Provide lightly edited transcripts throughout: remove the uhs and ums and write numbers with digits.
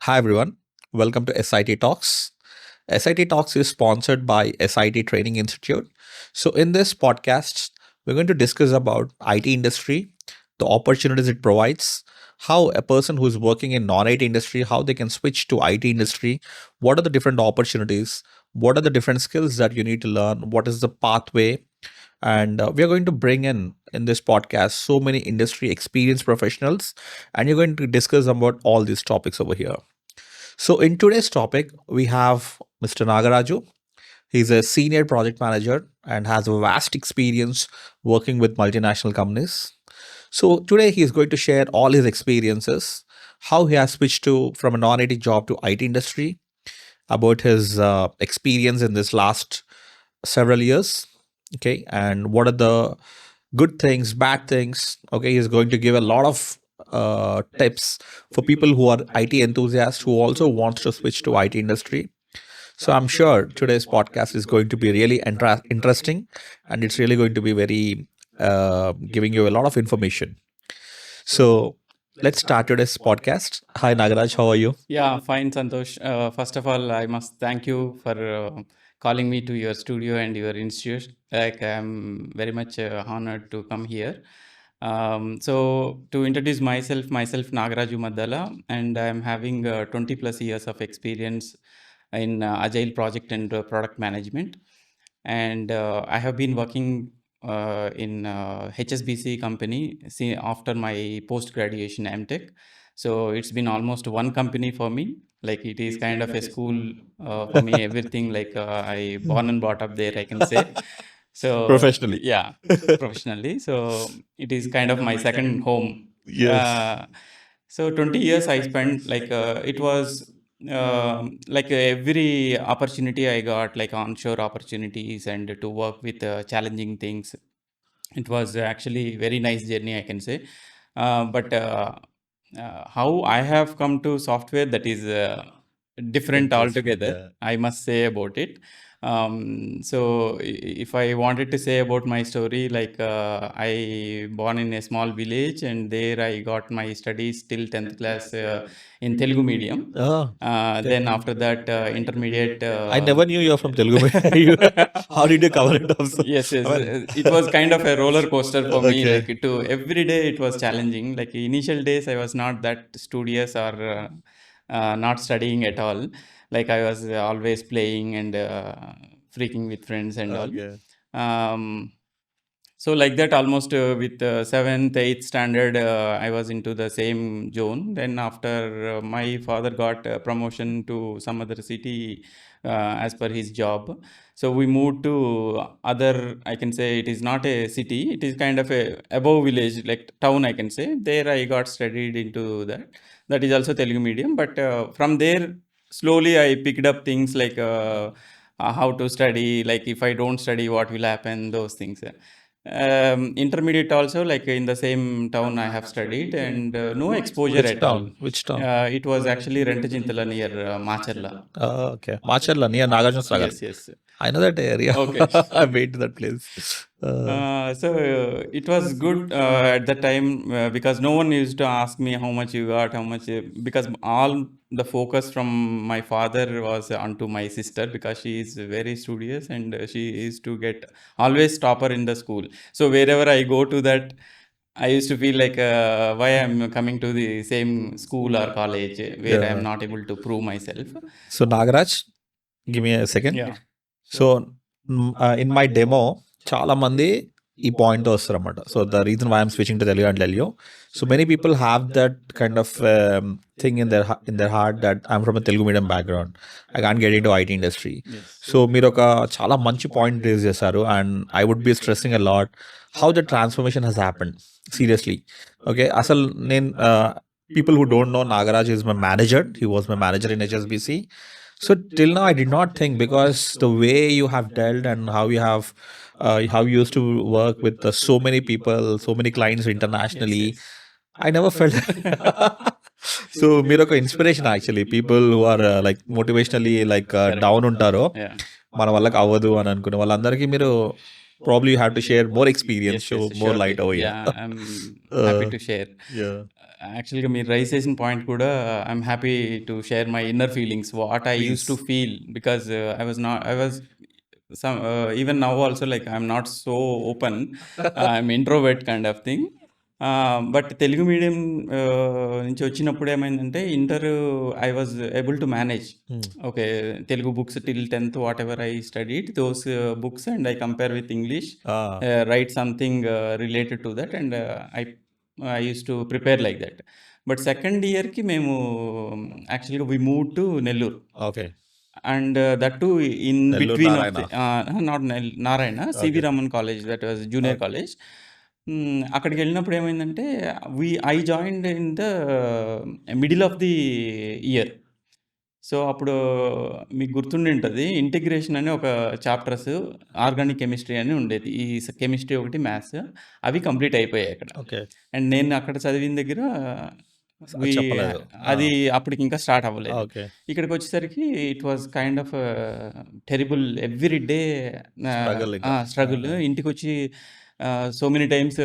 Hi everyone, welcome to SIT Talks. SIT Talks is sponsored by SIT Training Institute. So in this podcast, we're going to discuss about IT industry, the opportunities it provides, how a person who's working in non-IT industry, how they can switch to IT industry, what are the different opportunities, what are the different skills that you need to learn, what is the pathway, and we are going to bring in this podcast so many industry experienced professionals, and you're going to discuss about all these topics over here. So, in today's topic, we have Mr. Nagaraju. He's a senior project manager and has a vast experience working with multinational companies. So, today he is going to share all his experiences, how he has switched to from a non-IT job to IT industry, about his experience in this last several years. Okay, and what are the good things, bad things. Okay, he's going to give a lot of tips for people who are IT enthusiasts who also wants to switch to IT industry. So I'm sure today's podcast is going to be really interesting, and it's really going to be very giving you a lot of information. So let's start today's podcast. Hi Nagaraj, how are you? Yeah, fine, Santosh. First of all, I must thank you for calling me to your studio and your institute. Like, I'm very much honored to come here. So, to introduce myself Nagaraju Maddala, and I'm having 20 plus years of experience in agile project and product management. And I have been working in HSBC company after my post graduation MTech. So it's been almost one company for me. Like it is kind of a school for me. Everything like I born and brought up there, I can say. So Professionally. yeah, professionally. So it is kind of my second home. Yes. Uh, so 20 years I spent like it was like every opportunity I got, like onshore opportunities and to work with challenging things. It was actually very nice journey, I can say. But how I have come to software, that is different Interesting. altogether, Yeah. I must say about it. So if I wanted to say about my story, like I born in a small village, and there I got my studies till 10th class in Telugu medium. Oh, okay. Then after that, intermediate. I never knew you're from Telugu. How did you cover it up? Yes, yes. I mean, It was kind of a roller coaster for me. okay. Like to every day, it was challenging. Like initial days, I was not that studious or not studying at all. Like I was always playing and freaking with friends and all. Okay. Um, so like that, almost with seventh, eighth standard, I was into the same zone. Then after my father got promotion to some other city as per his job, so we moved to other. I can say it is not a city; it is kind of a above village, like town. I can say there I got studied into that. That is also Telugu medium, but from there slowly I picked up things like. How to study, like if I don't study, what will happen, those things. Intermediate also, like in the same town I have studied, and no exposure Which at all. town? Which town? It was actually Rentachintala near Macharla. Okay. Macharla near Nagarjuna Sagar. Yes, yes. I know that area. Okay. I've been to that place. So it was good at that time because no one used to ask me how much you got, how much, because all the focus from my father was onto my sister, because she is very studious and she used to get always topper in the school. So wherever I go to that, I used to feel like why I'm coming to the same school or college where I'm Yeah. not able to prove myself. So Nagaraj, give me a second. Yeah. So in my demo చాలా మంది ఈ point వస్తారు అనమాట. So the reason why I'm switching to Telugu and tell you. So many people have that kind of thing in their heart that I'm from Telugu medium background, I can't get into IT industry. Yes. So మీరు ఒక చాలా మంచి point raise చేశారు, and I would be stressing a lot how the transformation has happened seriously. Okay, అసలు నేను people who don't know, Nagaraj is my manager. He was my manager in HSBC. So till now, I did not think, because the way you have dealt and how you used to work with so many people, so many clients internationally, Yes, yes. I never felt. So మీరు ఒక inspiration actually, people who are like motivationally like Correct. Down ఉంటారో, Yeah. మన వాళ్ళకి అవ్వదు అని అనుకునే వాళ్ళందరికీ మీరు probably you have to share more experience, Yes, show yes, more surely. Light over here. Yeah, I'm happy to share. Yeah. యాక్చువల్‌గా మీరు రైజ్ చేసిన పాయింట్ కూడా I'm happy to share my inner feelings what I used to please. Feel because I was some even now also like I'm not so open. I'm introvert kind of thing. But Telugu medium నుంచి వచ్చినప్పుడు ఏమైందంటే inter I was able to manage. Okay, Telugu books till 10th what ever I studied those books and I compare with English, write something related to that and I use to prepare like that. But second ఇయర్కి మేము యాక్చువల్గా we move to Nellore okay. And that to in Nellore between of Narayana. The not Narayana, CV Okay. Raman college, that was junior Okay. College. అక్కడికి వెళ్ళినప్పుడు ఏమైందంటే I joined in the middle of the year. So అప్పుడు మీకు గుర్తుండి ఉంటుంది, ఇంటిగ్రేషన్ అని ఒక చాప్టర్స్, ఆర్గానిక్ కెమిస్ట్రీ అని ఉండేది. ఈ కెమిస్ట్రీ ఒకటి, మ్యాథ్స్, అవి కంప్లీట్ అయిపోయాయి అక్కడ. ఓకే. అండ్ నేను అక్కడ చదివిన దగ్గర అది చెప్పలేదు. అది అప్పటికి ఇంకా స్టార్ట్ అవ్వలేదు. ఓకే. ఇక్కడికి వచ్చేసరికి it was kind of terrible every day Struggle ఇంకా. స్ట్రగుల్. ఇంటికి వచ్చి so many times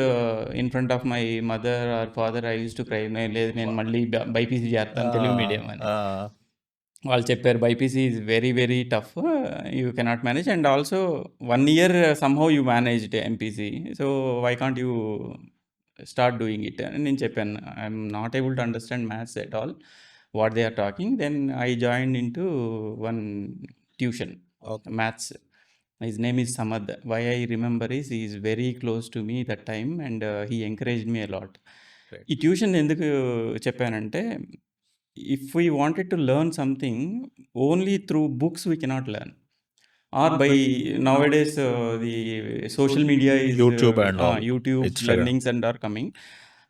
in front of my mother or father I use to cry, లేదు నేను మళ్ళీ బైపీసీ చేస్తాను తెలుగు మీడియం అని. వాళ్ళు చెప్పారు BiPC is very very tough, you cannot manage, and also 1 year somehow you managed MPC, so why can't you start doing it అని నేను చెప్పాను. I'm not able to understand maths at all what they are talking. Then I join into one tuition Okay. maths. His name is Samad. Why I remember is he is very close to me that time and he encouraged me a lot. Great. ఈ tuition ఎందుకు చెప్పానంటే, if we wanted to learn something only through books we cannot learn, or by nowadays the social media is YouTube and all. YouTube Instagram. learnings and are coming.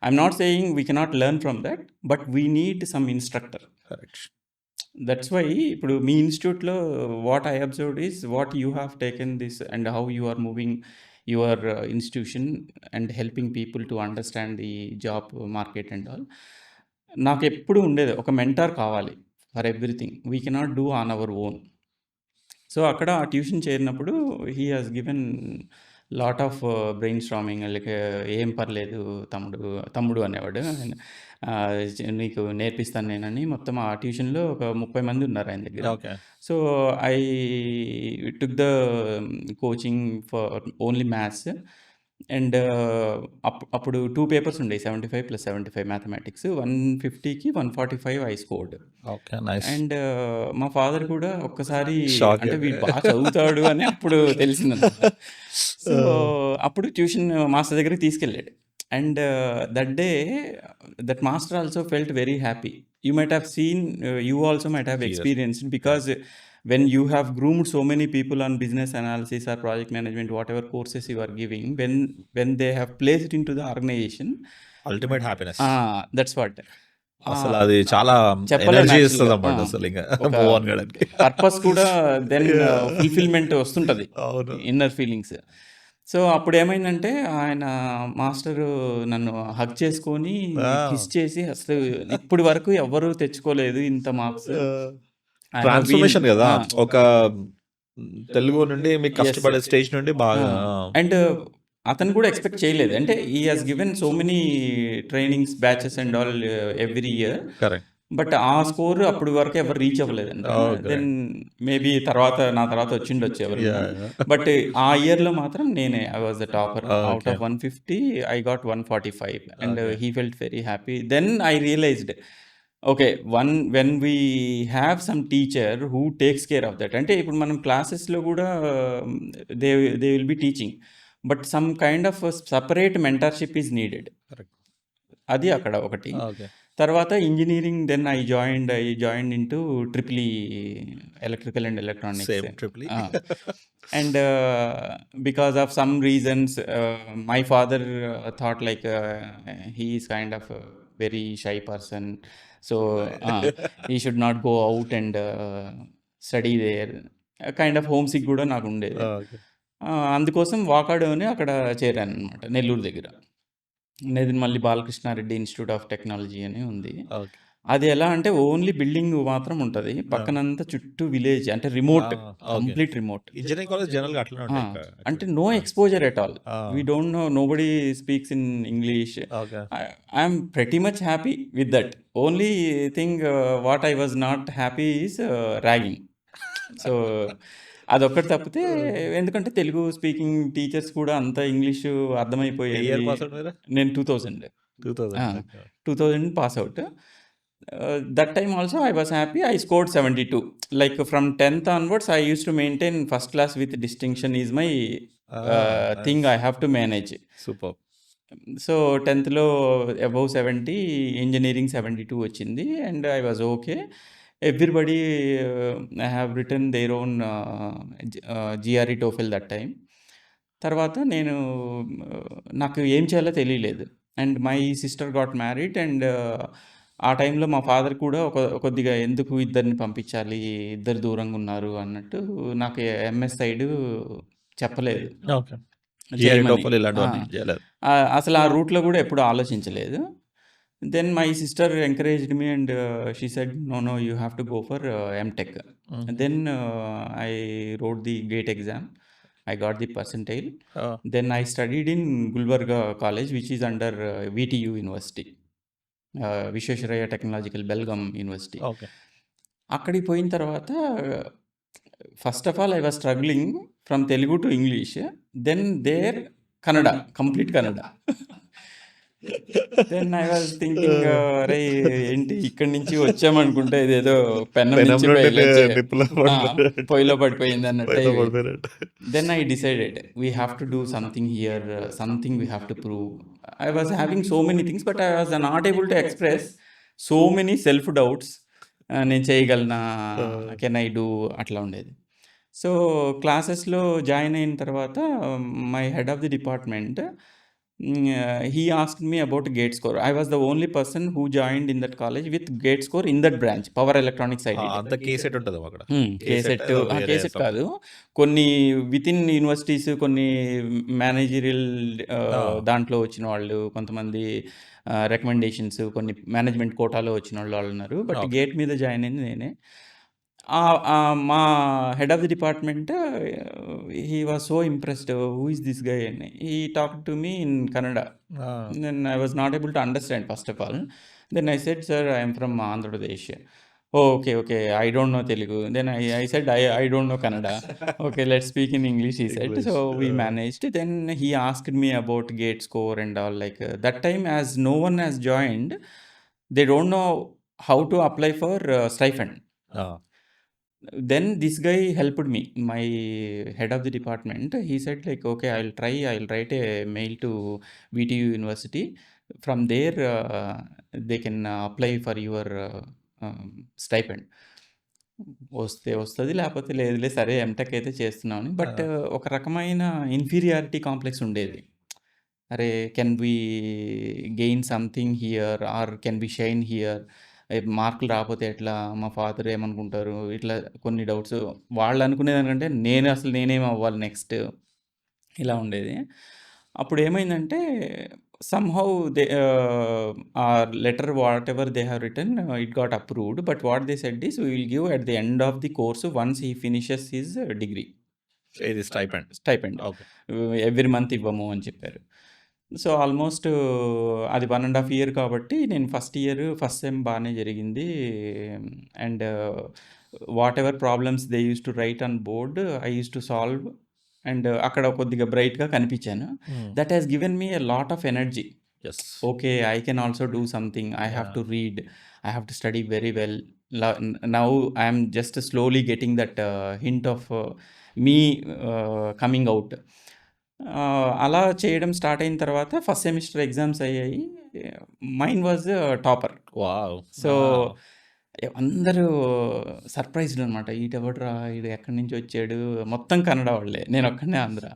I'm not saying we cannot learn from that, but we need some instructor. Correct. That's why ఇప్పుడు మీ ఇన్స్టిట్యూట్లో what I observed is what you have taken this and how you are moving your institution and helping people to understand the job market and all. నాకు ఎప్పుడు ఉండేది ఒక mentor కావాలి for everything, we cannot do on our own. So అక్కడ ఆ tuition చేరినప్పుడు he has given lot of brain storming, like ఏం పర్లేదు తమ్ముడు అనేవాడు, నీకు నేర్పిస్తాను నేనని. మొత్తం ఆ ట్యూషన్లో ఒక 30 మంది ఉన్నారు ఆయన దగ్గర. Okay. So I took the coaching for only maths and అప్పుడు 2 పేపర్స్ ఉండేవి, 75 + 75 మ్యాథమెటిక్స్. 150కి 145 I scored. Okay. Nice. And మా ఫాదర్ కూడా ఒక్కసారి Shock. అంటే వీడు బాగా చదువుతాడు అని అప్పుడు తెలిసిందన్నమాట. సో అప్పుడు ట్యూషన్ మాస్టర్ దగ్గరికి తీసుకెళ్ళాడు. And that day that master also felt very happy. You might have seen, you also might have Yes. Experienced, because when you have groomed so many people on business analysis or project management, whatever courses you are giving, when they have placed it into the organization, Ultimate happiness. that's what. అసలు అది చాలా చెప్పలేను energy actually. ఇస్తుంది అన్నమాట అసలు ఇంకా ఒక Mohan గడకి. Purpose కూడా దెన్ ఫుల్ఫిల్మెంట్ వస్తుంటుంది, అవును. Inner feelings. సో అప్పుడు ఏమైందంటే ఆయన మాస్టర్ నన్ను హగ్ చేసుకొని కిస్ చేసి, అసలు ఇప్పటి వరకు ఎవరు తెచ్చుకోలేదు ఇంత మార్క్స్. ట్రాన్స్ఫర్మేషన్ కదా, ఒక తెలుగు నుండి మీకు కష్టపడే స్టేజ్ నుండి బాగా. అండ్ అతను కూడా ఎక్స్పెక్ట్ చేయలేదు, అంటే ఈ has given so many trainings batches and all every year, correct. But ఆ స్కోర్ అప్పటి వరకు ఎవరు రీచ్ అవ్వలేదండి. Okay. దెన్ మేబీ నా తర్వాత వచ్చిండొచ్చు ఎవరు, Yeah, yeah. బట్ ఆ ఇయర్లో మాత్రం నేనే I was the topper. Oh, out okay. Of 150 I got 145 and Okay. He felt very happy. Then I realised, okay, when we have some teacher who takes care of that, అంటే ఇప్పుడు మనం క్లాసెస్లో కూడా they will be teaching, but some kind of separate mentorship is needed. Correct. అది అక్కడ ఒకటి. Okay. తర్వాత engineering, then I joined in to triple electrical and electronics. Same triply. And because of some reasons, my father thought like he is kind of a very shy person, so he should not go out and study there. Kind of homesick కూడా నాకు ఉండేది. Okay. అందుకోసం వాకాడు అని అక్కడ చేరాను అనమాట, నెల్లూరు దగ్గర. మళ్ళీ బాలకృష్ణారెడ్డి ఇన్స్టిట్యూట్ ఆఫ్ టెక్నాలజీ అని ఉంది. Okay. అది ఎలా అంటే ఓన్లీ బిల్డింగ్ మాత్రం ఉంటది. పక్కనంతా చుట్టూ విలేజ్ అంటే remote. Okay. Complete remote. Engineering college జనరల్‌గా అట్లనే ఆ! ఉంటాయి ఇంకా అంటే actually. No exposure at all. ఆ! We don't know, nobody speaks in English. Okay. I am pretty much happy with that. Only thing what I was not happy is ragging. So, అదొక్కటి తప్పితే ఎందుకంటే తెలుగు స్పీకింగ్ టీచర్స్ కూడా అంత English ఏ year అర్థమైపోయేది. Pass out మీరు? నేను 2000. 2000. ఆ! Okay. 2000 pass out. That time also I was happy. I scored 72. Like from 10th onwards, I used to maintain first class with distinction is my thing I have to manage. Super. So 10థ్‌లో above 70, engineering 72 వచ్చింది. And I was okay. Everybody have written their own GRE, TOEFL that time. తర్వాత నేను నాకు ఏం చేయాలో తెలియలేదు. And my sister got married. And ఆ టైంలో మా ఫాదర్ కూడా కొద్దిగా ఎందుకు ఇద్దరిని పంపించాలి, ఇద్దరు దూరంగా ఉన్నారు అన్నట్టు నాకు ఎంఎస్ సైడు చెప్పలేదు ఓకే. జీఆర్ఈ, చేయమని. టోఫెల్ ఇలాంటివన్నీ ఆ! చేయలేదు. అసలు ఆ రూట్‌లో గూడా ఎప్పుడు ఆలోచించలేదు. Then my sister encouraged me and she said, "no, no, you have to go for MTech." Then I wrote the GATE exam. I got the percentile. Then I studied in Gulbarga College, which is under VTU University, Vishwesvaraya Technological Belgaum University. Okay. అక్కడికి పోయిన తర్వాత first of all I was struggling from Telugu to English. Then there Kannada, complete Kannada. Then I was thinking, అరే ఏంటి ఇక్కడి నుంచి వచ్చామనుకుంటే ఇదేదో పెన్నం నుంచి పొయ్యిలో పడిపోయింది అన్నట్టు. Then I decided we have to do something here, something we have to prove. I was having so many things, but I was not able to express so many self doubts. నేను చేయగలనా, can I do, అట్లా ఉండేది. So క్లాసెస్లో join అయిన తర్వాత my head of the department he asked me about gate score. I was the only person who joined in that college with gate score in that branch, power electronics IT. అంత cassette ఉంటదేమో అక్కడ. Cassette cassette కాదు, కొన్ని within universities, కొన్ని managerial దాంట్లో వచ్చిన వాళ్ళు, కొంతమంది రికమెండేషన్స్, కొన్ని మేనేజ్మెంట్ కోటాలో వచ్చిన వాళ్ళు ఉన్నారు. బట్ గేట్ మీద జాయిన్ అయింది నేనే. మా head of the department, he was so impressed, who is this guy అని. He talk to me in Kannada. Then I was not able to understand first of all. Then I said, sir I'm from Andhra Pradesh. Okay, okay, I don't know Telugu. Then I said, I don't know Kannada. Okay, let's speak in English, he said. So we managed. Then he asked me about gate score and all. Like that time, as no one has joined, they don't know how to apply for stipend. Then this guy helped me, my head of the department. He said like, okay, I'll write a mail to VTU University. From there they can apply for your stipend. వస్తే వస్తుంది, లేకపోతే లేదులే, సరే MTech అయితే చేస్తున్నాను. But ఒక రకమైన inferiority complex ఉండేది. అరే, can we gain something here, or can we shine here, మార్కులు రాకపోతే ఎట్లా, మా ఫాదర్ ఏమనుకుంటారు, ఇట్లా కొన్ని డౌట్స్. వాళ్ళు అనుకునేదానికంటే నేనేం అవ్వాలి నెక్స్ట్, ఇలా ఉండేది. అప్పుడు ఏమైందంటే, somehow they our letter, whatever they have written, it got approved. But what they said is, we will give at the end of the course once he finishes his degree. ఇది stipend every month ఇవ్వము అని చెప్పారు. So almost అది 1.5 year కాబట్టి, నేను first sem బాగానే జరిగింది. And whatever problems they use to write on board, I use to solve. And అక్కడ కొద్దిగా బ్రైట్గా కనిపించాను. That has given me a lot of energy. Okay, I can also do something. I have to read, I have to study very well. Now I'm just slowly getting that hint of me coming out. అలా చేయడం start అయిన తర్వాత first semester exams అయ్యాయి. Mine was topper. So అందరూ surprised అనమాట. ఈడెవడ్రా, ఈడు ఎక్కడి నుంచి వచ్చాడు, మొత్తం కన్నడ వాళ్ళే, నేను ఒక్కడనే ఆంధ్ర.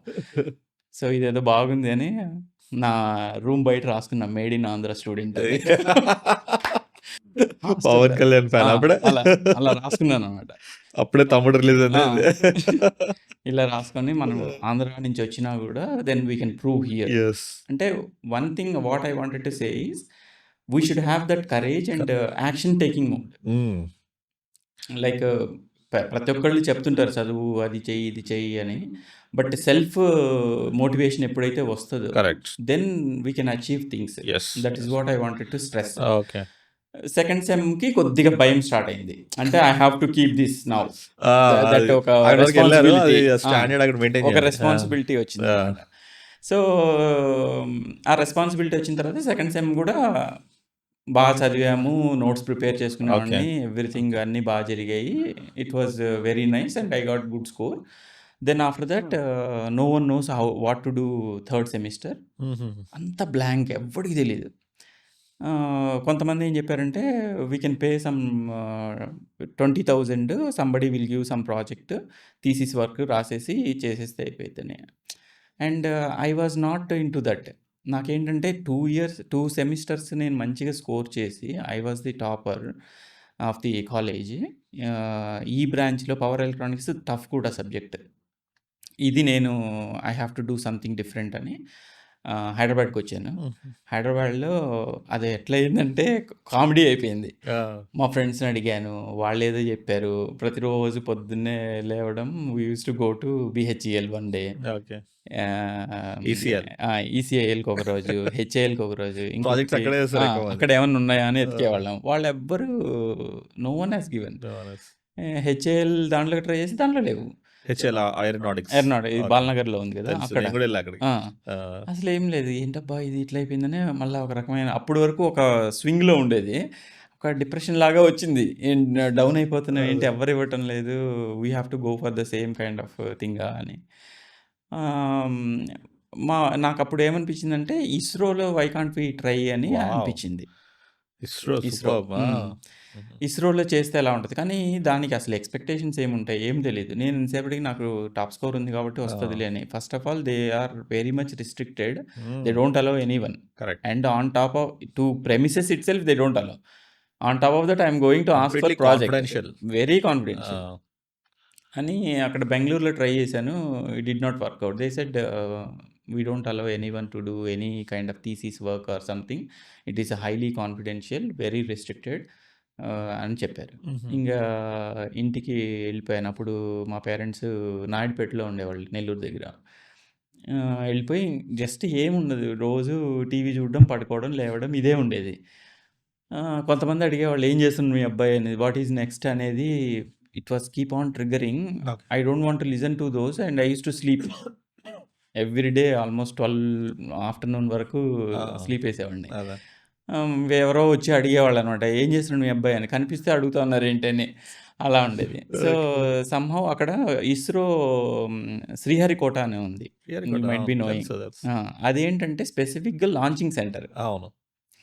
సో ఇదేదో బాగుంది అని నా రూమ్ బయట రాసుకున్నా, made in Andhra student. Pawan Kalyan fan అప్పుడే అలా రాసుకున్నాను అనమాట. అప్పుడే తమ్ముడు రిలీజ్ అయింది. ఇలా రాసుకొని, మనం ఆంధ్ర నుంచి వచ్చినా కూడా then we can prove here. అంటే one thing what I wanted to say is, we should have that courage and action taking mode. Like ప్రతి ఒక్కళ్ళు చెప్తుంటారు చదువు అది చెయ్యి ఇది చెయ్యి అని. బట్ సెల్ఫ్ మోటివేషన్ ఎప్పుడైతే వస్తుందో correct. Then we can achieve things. Yes. That is what I wanted to stress. Okay. Second సెమ్‌కి కొద్దిగా భయం స్టార్ట్ అయింది. అంటే I have to keep this now. That ఒక రెస్పాన్సిబిలిటీ. స్టాండర్డ్ అక్కడ మెయింటైన్ ఒక రెస్పాన్సిబిలిటీ వచ్చిందన్నమాట. సో ఆ రెస్పాన్సిబిలిటీ వచ్చిన తర్వాత సెకండ్ సెమ్ కూడా బాగా చదివాము, నోట్స్ ప్రిపేర్ చేసుకునేవాడిని, ఎవ్రీథింగ్ అన్నీ బాగా జరిగాయి. It was very nice and I got good score. Then after that no one knows what to do third semester. అంత బ్లాంక్, ఎవ్వడికి తెలీదు. కొంతమంది ఏం చెప్పారంటే we can pay some 20,000, somebody will give some project, thesis work రాసేసి చేసేస్తే అయిపోతుందని. And I was not into that. నాకేంటంటే 2 సెమిస్టర్స్ నేను మంచిగా స్కోర్ చేసి I was the topper of the college. ఈ బ్రాంచ్‌లో పవర్ ఎలక్ట్రానిక్స్ టఫ్ కూడా సబ్జెక్ట్. ఇది నేను I have to do something different అని హైదరాబాద్‌కొచ్చాను. హైదరాబాద్‌లో అది ఎట్లా అయిందంటే కామెడీ అయిపోయింది. మా ఫ్రెండ్స్‌ని అడిగాను, వాళ్ళేదో చెప్పారు. ప్రతిరోజు పొద్దున్నే లేవడం, we used to go to BHEL one day. Okay. ECL. ఈసీఐఎల్‌కి ఒక రోజు, హెచ్ఏఎల్‌కి ఒక రోజు. ప్రాజెక్ట్స్ అక్కడే చేస్తారు ఎక్కువ మంది. అక్కడ ఏమన్నా ఉన్నాయా అని ఎతికేవాళ్ళం. వాళ్ళెవ్వరు no one has given. HAL దాంట్లో ట్రై చేసి దాంట్లో లేవు. HL aeronautics. ఇది బాలనగర్‌లో ఉంది కదా, అక్కడ. నేను కూడా వెళ్ళా అక్కడికి. అసలు ఏం లేదు. ఏంటబ్బా ఇది ఇట్లా అయిపోయిందని మళ్ళీ ఒక రకమైన, అప్పటి వరకు ఒక స్వింగ్‌లో ఉండేది, ఒక డిప్రెషన్ లాగా వచ్చింది. డౌన్ అయిపోతున్నాం, ఏంటి ఎవ్వరు ఇవ్వటం లేదు, we have to go for the same kind of థింగా అని. నాకు అప్పుడు ఏమనిపించిందంటే ఇస్రోలో వై కాంట్ వి ట్రై అని అనిపించింది. ఇస్రో ఇస్రోలో చేస్తే ఎలా ఉంటుంది, కానీ దానికి అసలు ఎక్స్పెక్టేషన్స్ ఏముంటాయి ఏం తెలియదు. నేను ఇంతసేపటికి నాకు టాప్ స్కోర్ ఉంది కాబట్టి వస్తుందిలే అని. First of all they are very much restricted. They don't allow anyone. And on top of to premises itself they don't allow. On top of that I'm going to ask for project, very confidential అని. అక్కడ బెంగళూరులో try చేశాను, it did not work out. They said we don't allow anyone to do any kind of thesis work or something, it is highly confidential, very restricted అని చెప్పారు. ఇంకా ఇంటికి వెళ్ళిపోయాను. అప్పుడు మా పేరెంట్స్ నాయుడుపేటలో ఉండేవాళ్ళు, నెల్లూరు దగ్గర. వెళ్ళిపోయి జస్ట్ ఏముండదు, రోజు టీవీ చూడడం, పడుకోవడం, లేవడం, ఇదే ఉండేది. కొంతమంది అడిగేవాళ్ళు ఏం చేస్తుంది మీ అబ్బాయి అనేది, వాట్ ఈజ్ నెక్స్ట్ అనేది. It was keep on triggering. I don't want to listen to those and I use to sleep every day. Almost 12 afternoon వరకు స్లీప్ వేసేవాడిని. ఎవరో వచ్చి అడిగేవాళ్ళు అనమాట, ఏం చేస్తున్నాడు మీ అబ్బాయి అని. కనిపిస్తే అడుగుతా ఉన్నారు ఏంటని, అలా ఉండేది. సో సమ్హౌ అక్కడ ఇస్రో శ్రీహరికోట అని ఉంది, మైట్ బి నోయింగ్. అదేంటంటే స్పెసిఫిక్గా లాంచింగ్ సెంటర్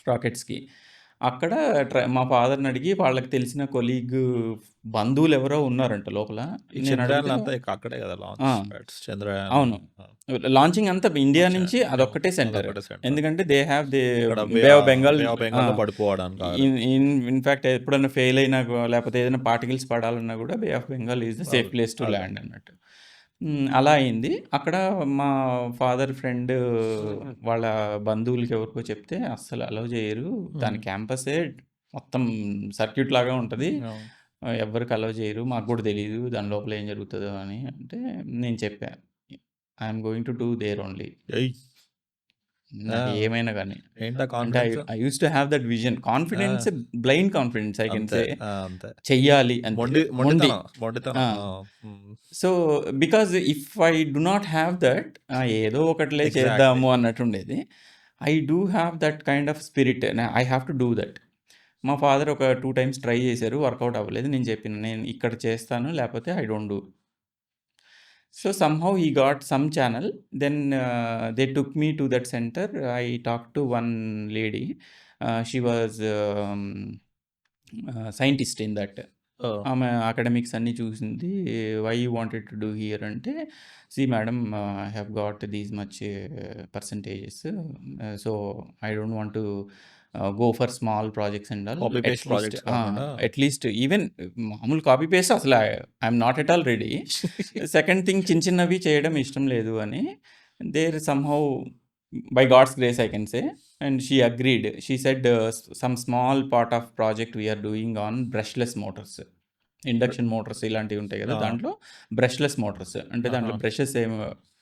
రాకెట్స్కి. అక్కడ మా ఫాదర్ని అడిగి వాళ్ళకి తెలిసిన కొలీగ్ బంధువులు ఎవరో ఉన్నారంట లోపల. అవును, లాంచింగ్ అంతా ఇండియా నుంచి అదొక్కటే సెంటర్. ఎందుకంటే they have they bay of Bengal in fact ఎప్పుడైనా ఫెయిల్ అయినా లేకపోతే ఏదైనా పార్టికల్స్ పడాలన్నా కూడా bay of Bengal is the safe place to land అన్నట్టు. అలా అయింది. అక్కడ మా ఫాదర్ ఫ్రెండ్ వాళ్ళ బంధువులకి ఎవరికో చెప్తే అస్సలు అలౌ చేయరు, దాని క్యాంపసే మొత్తం సర్క్యూట్ లాగా ఉంటుంది, ఎవరికి అలౌ చేయరు, మాకు కూడా తెలియదు దాని లోపల ఏం జరుగుతుందో అని. అంటే నేను చెప్పా, I'm going to do there only, ఏమైనా కానీ. I use to have that vision, confidence, blind confidence I can say. చెయ్యాలి అంటే so because if I do not have that, ఏదో ఒకటిలే చేద్దాము అన్నట్టు ఉండేది. I do have that kind of spirit, I have to do that. మా father ఒక 2 times try చేశారు, వర్కౌట్ అవ్వలేదు. నేను చెప్పిన, నేను ఇక్కడ చేస్తాను, లేకపోతే I don't do. So somehow he got some channel. Then they took me to that center. I talked to one lady. She was scientist in that. ఆమె అకాడమిక్స్ అన్నీ చూసింది. Why you wanted to do here అంటే, see madam, I have got these much percentages, so I don't want to go for small projects and all. At least even మామూలు copy paste అసలు I'm not at all ready. Second thing, చిన్న చిన్నవి చేయడం ఇష్టం లేదు అని. There somehow by God's grace I can say And she agreed. She said some small part of project we are doing on brushless motors. Induction Motors ఇలాంటివి ఉంటాయి కదా, ఆ, దాంట్లో బ్రష్లెస్ మోటార్స్ అంటే ఆహా, దాంట్లో బ్రషెస్ ఏం,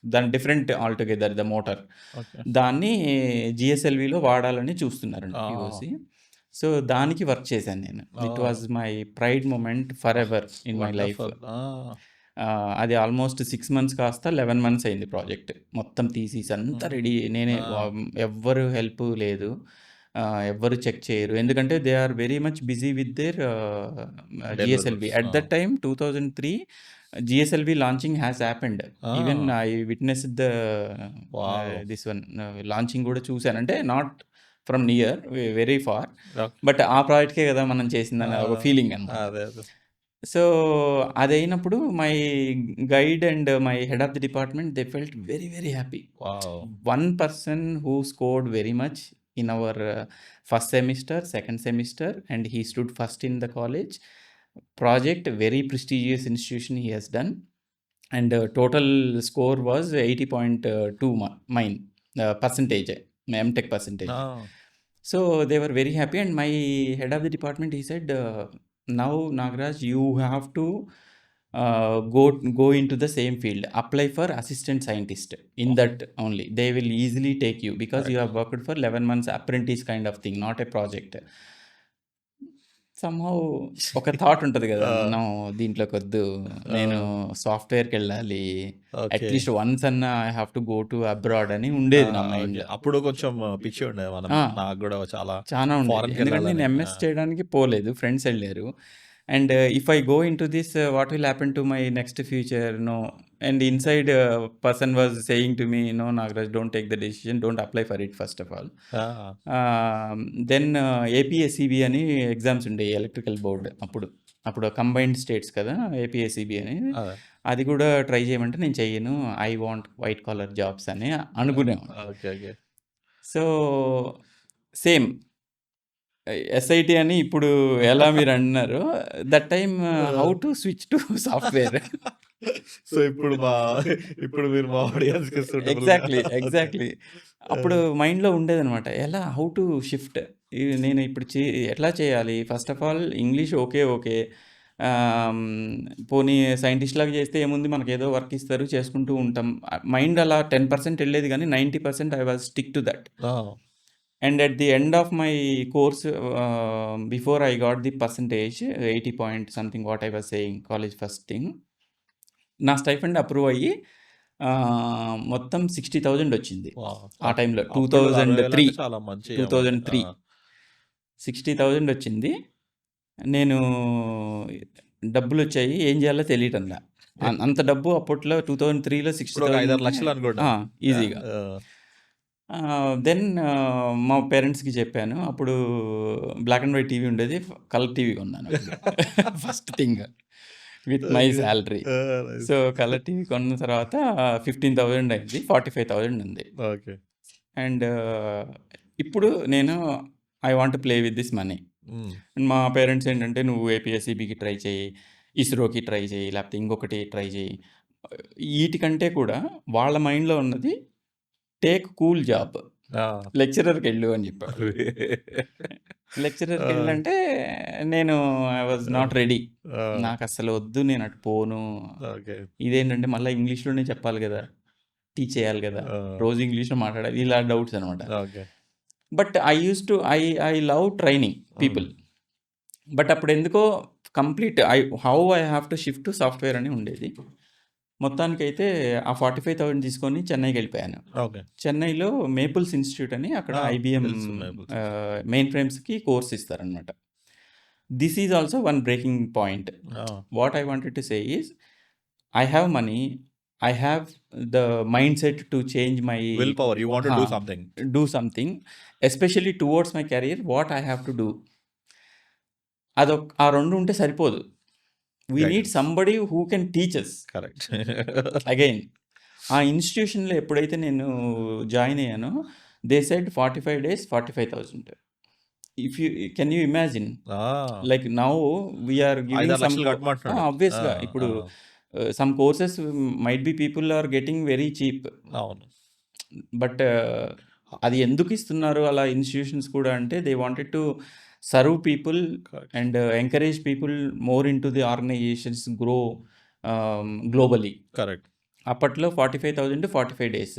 దాని different altogether the motor, okay. దాన్ని జిఎస్ఎల్విలో వాడాలని చూస్తున్నారండి ఆ, పిఓసి. సో దానికి వర్క్ చేశాను నేను. It oh, was my pride moment for ever in my life. Wonderful. అది ఆల్మోస్ట్ 6 మంత్స్ కాస్త 11 మంత్స్ అయింది ప్రాజెక్ట్. మొత్తం థీసిస్ అంతా రెడీ నేనే. ఎవ్వరు హెల్ప్ లేదు. ఎవ్వరు చెక్ చేయరు. ఎందుకంటే they are very much busy with their GSLV. At that time 2003 GSLV launching has happened. Even I witness the this one launching కూడా చూశాను. అంటే not from near, very far, but ఆ ప్రాజెక్ట్కే కదా మనం చేసిందని ఒక ఫీలింగ్ అన్నమాట. సో అది అయినప్పుడు my guide and my head of the department they felt very very happy. One person who scored very much in our first semester, second semester, and he stood first in the college project. Very prestigious institution he has done, and total score was 80.2 mine percentage, MTech percentage. So they were very happy, and my head of the department, he said, now Nagaraj, you have to go into the same field, apply for assistant scientist in that only. They will easily take you because you have worked for 11 months apprentice kind of thing, not a project. somehow ఒక thought ఉంటుంది కదా, మనం దీంట్లోకి వద్దు, నేను సాఫ్ట్వేర్కి వెళ్ళాలి, at least once అన్న I have to go to abroad అని ఉండేది నా మైండ్. అప్పుడు కొంచెం పిచ్చి ఉండేది, నాకు కూడా చాలా ఉండేది. ఎందుకంటే నేను ఎంఎస్ చేయడానికి పోలేదు, ఫ్రెండ్స్ వెళ్ళారు. And if I go into this, what will happen to my next future? No. And inside person was saying to me, no Nagaraj, don't take the decision, don't apply for it first of all. Then APSCB అని exams ఉండే, electrical board. అప్పుడు combined states కదా APSCB అని, అది కూడా try చేయమంటే నేను చెయ్యను, I want white collar jobs అని అనుకునేవాడు. సో సేమ్ ఎస్ఐటి అని ఇప్పుడు ఎలా మీరు అన్నారు, that time how to switch to software. So ఇప్పుడు మీరు మా ఆడియన్స్ ఎగ్జాక్ట్లీ అప్పుడు మైండ్లో ఉండేదన్నమాట, ఎలా హౌ టు షిఫ్ట్. నేను ఇప్పుడు ఎట్లా చేయాలి. First of all English okay, పోనీ సైంటిస్ట్ లాగా చేస్తే ఏముంది, మనకు ఏదో వర్క్ ఇస్తారు, చేసుకుంటూ ఉంటాం. మైండ్ అలా 10% వెళ్ళేది, కానీ 90% I was stick to that. And at the end of my course, before I got the percentage, 80 point something, what I was saying, college first thing, నా స్టైఫండ్ అప్రూవ్ అయ్యి మొత్తం 60,000 వచ్చింది ఆ టైంలో. 2003 60,000 వచ్చింది. నేను డబ్బులు వచ్చాయి, ఏం చేయాలో తెలియటంలా. అంత డబ్బు అప్పట్లో 2003లో 60,000 లక్షలు అనుకోండి ఈజీగా. దెన్ మా పేరెంట్స్కి చెప్పాను. అప్పుడు బ్లాక్ అండ్ వైట్ టీవీ ఉండేది, కలర్ టీవీ కొన్నాను first thing with my salary. So colour TV కొన్న తర్వాత 15,000 అయింది, 45,000 ఉంది. అండ్ ఇప్పుడు నేను I want play with this money. And మా పేరెంట్స్ ఏంటంటే, నువ్వు APSCBకి ట్రై చేయి, ఇస్రోకి ట్రై చేయి, లేకపోతే ఇంకొకటి ట్రై చేయి. వీటికంటే కూడా వాళ్ళ మైండ్లో ఉన్నది టేక్ కూల్ జాబ్, లెక్చరర్కి వెళ్ళు అని చెప్పారు. లెక్చరర్కి వెళ్ళంటే నేను ఐ వాజ్ నాట్ రెడీ. నాకు అసలు వద్దు, నేను అటు పోను. ఇదేంటంటే మళ్ళీ ఇంగ్లీష్లోనే చెప్పాలి కదా, టీచ్ చేయాలి కదా, రోజు ఇంగ్లీష్లో మాట్లాడాలి, ఇలా డౌట్స్ అనమాట. But I love training people. But అప్పుడు ఎందుకో complete how I have to shift to software అని ఉండేది. మొత్తానికైతే ఆ 45,000 తీసుకొని చెన్నైకి వెళ్ళిపోయాను. చెన్నైలో మేపుల్స్ ఇన్స్టిట్యూట్ అని, అక్కడ IBM మెయిన్ ఫ్రేమ్స్కి కోర్స్ ఇస్తారనమాట. This is also one breaking point. What I wanted to say is, I have money, I have the mindset to change my willpower. You want to do something, especially towards my career. What I have to do, ఆ రెండు ఉంటే సరిపోదు. We need somebody who can teach us. Correct. Again, ఆ ఇన్స్టిట్యూషన్లో ఎప్పుడైతే నేను join అయ్యానో, they said 45 days 45,000. If you can you imagine, like now we're giving some, ఆబ్వియస్గా ఇప్పుడు some courses might be people are getting very cheap, అవును, but అది ఎందుకు ఇస్తున్నారు అలా ఇన్‌స్టిట్యూషన్స్ కూడా అంటే they wanted to serve people correct. And encourage people more into the organisations grow globally. Correct. అప్పట్లో 45,000 టు 45 డేస్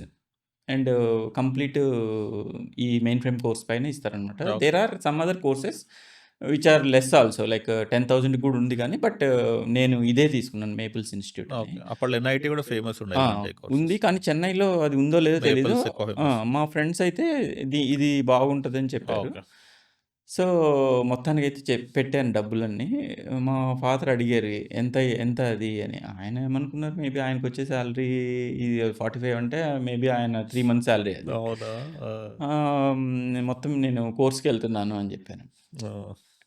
అండ్ కంప్లీట్ ఈ main frame course పైన ఇస్తారనమాట. Okay. There are some other courses which are less also like 10,000 కూడా ఉంది కానీ but నేను ఇదే తీసుకున్నాను మేపుల్స్ ఇన్స్టిట్యూట్ అని. ఓకే. అప్పట్లో ఎన్ఐటీ కూడా ఫేమస్ ఉండేది ఆ, అంటే ఉంది కానీ చెన్నైలో అది ఉందో లేదో తెలీదు. మేపుల్స్ ఎక్కువ ఫేమస్. మా ఫ్రెండ్స్ అయితే ఇది బాగుంటుందని చెప్పారు. ఓకే. సో మొత్తానికైతే పెట్టాను డబ్బులన్నీ. మా ఫాదర్ అడిగారు ఎంత ఎంత అది అని. ఆయన ఏమనుకున్నారు మేబీ ఆయనకొచ్చే శాలరీ ఇది 45 అంటే మేబీ ఆయన 3 మంత్స్ శాలరీ అది. అవునా? మొత్తం నేను కోర్స్‌కి వెళ్తున్నాను అని చెప్పాను.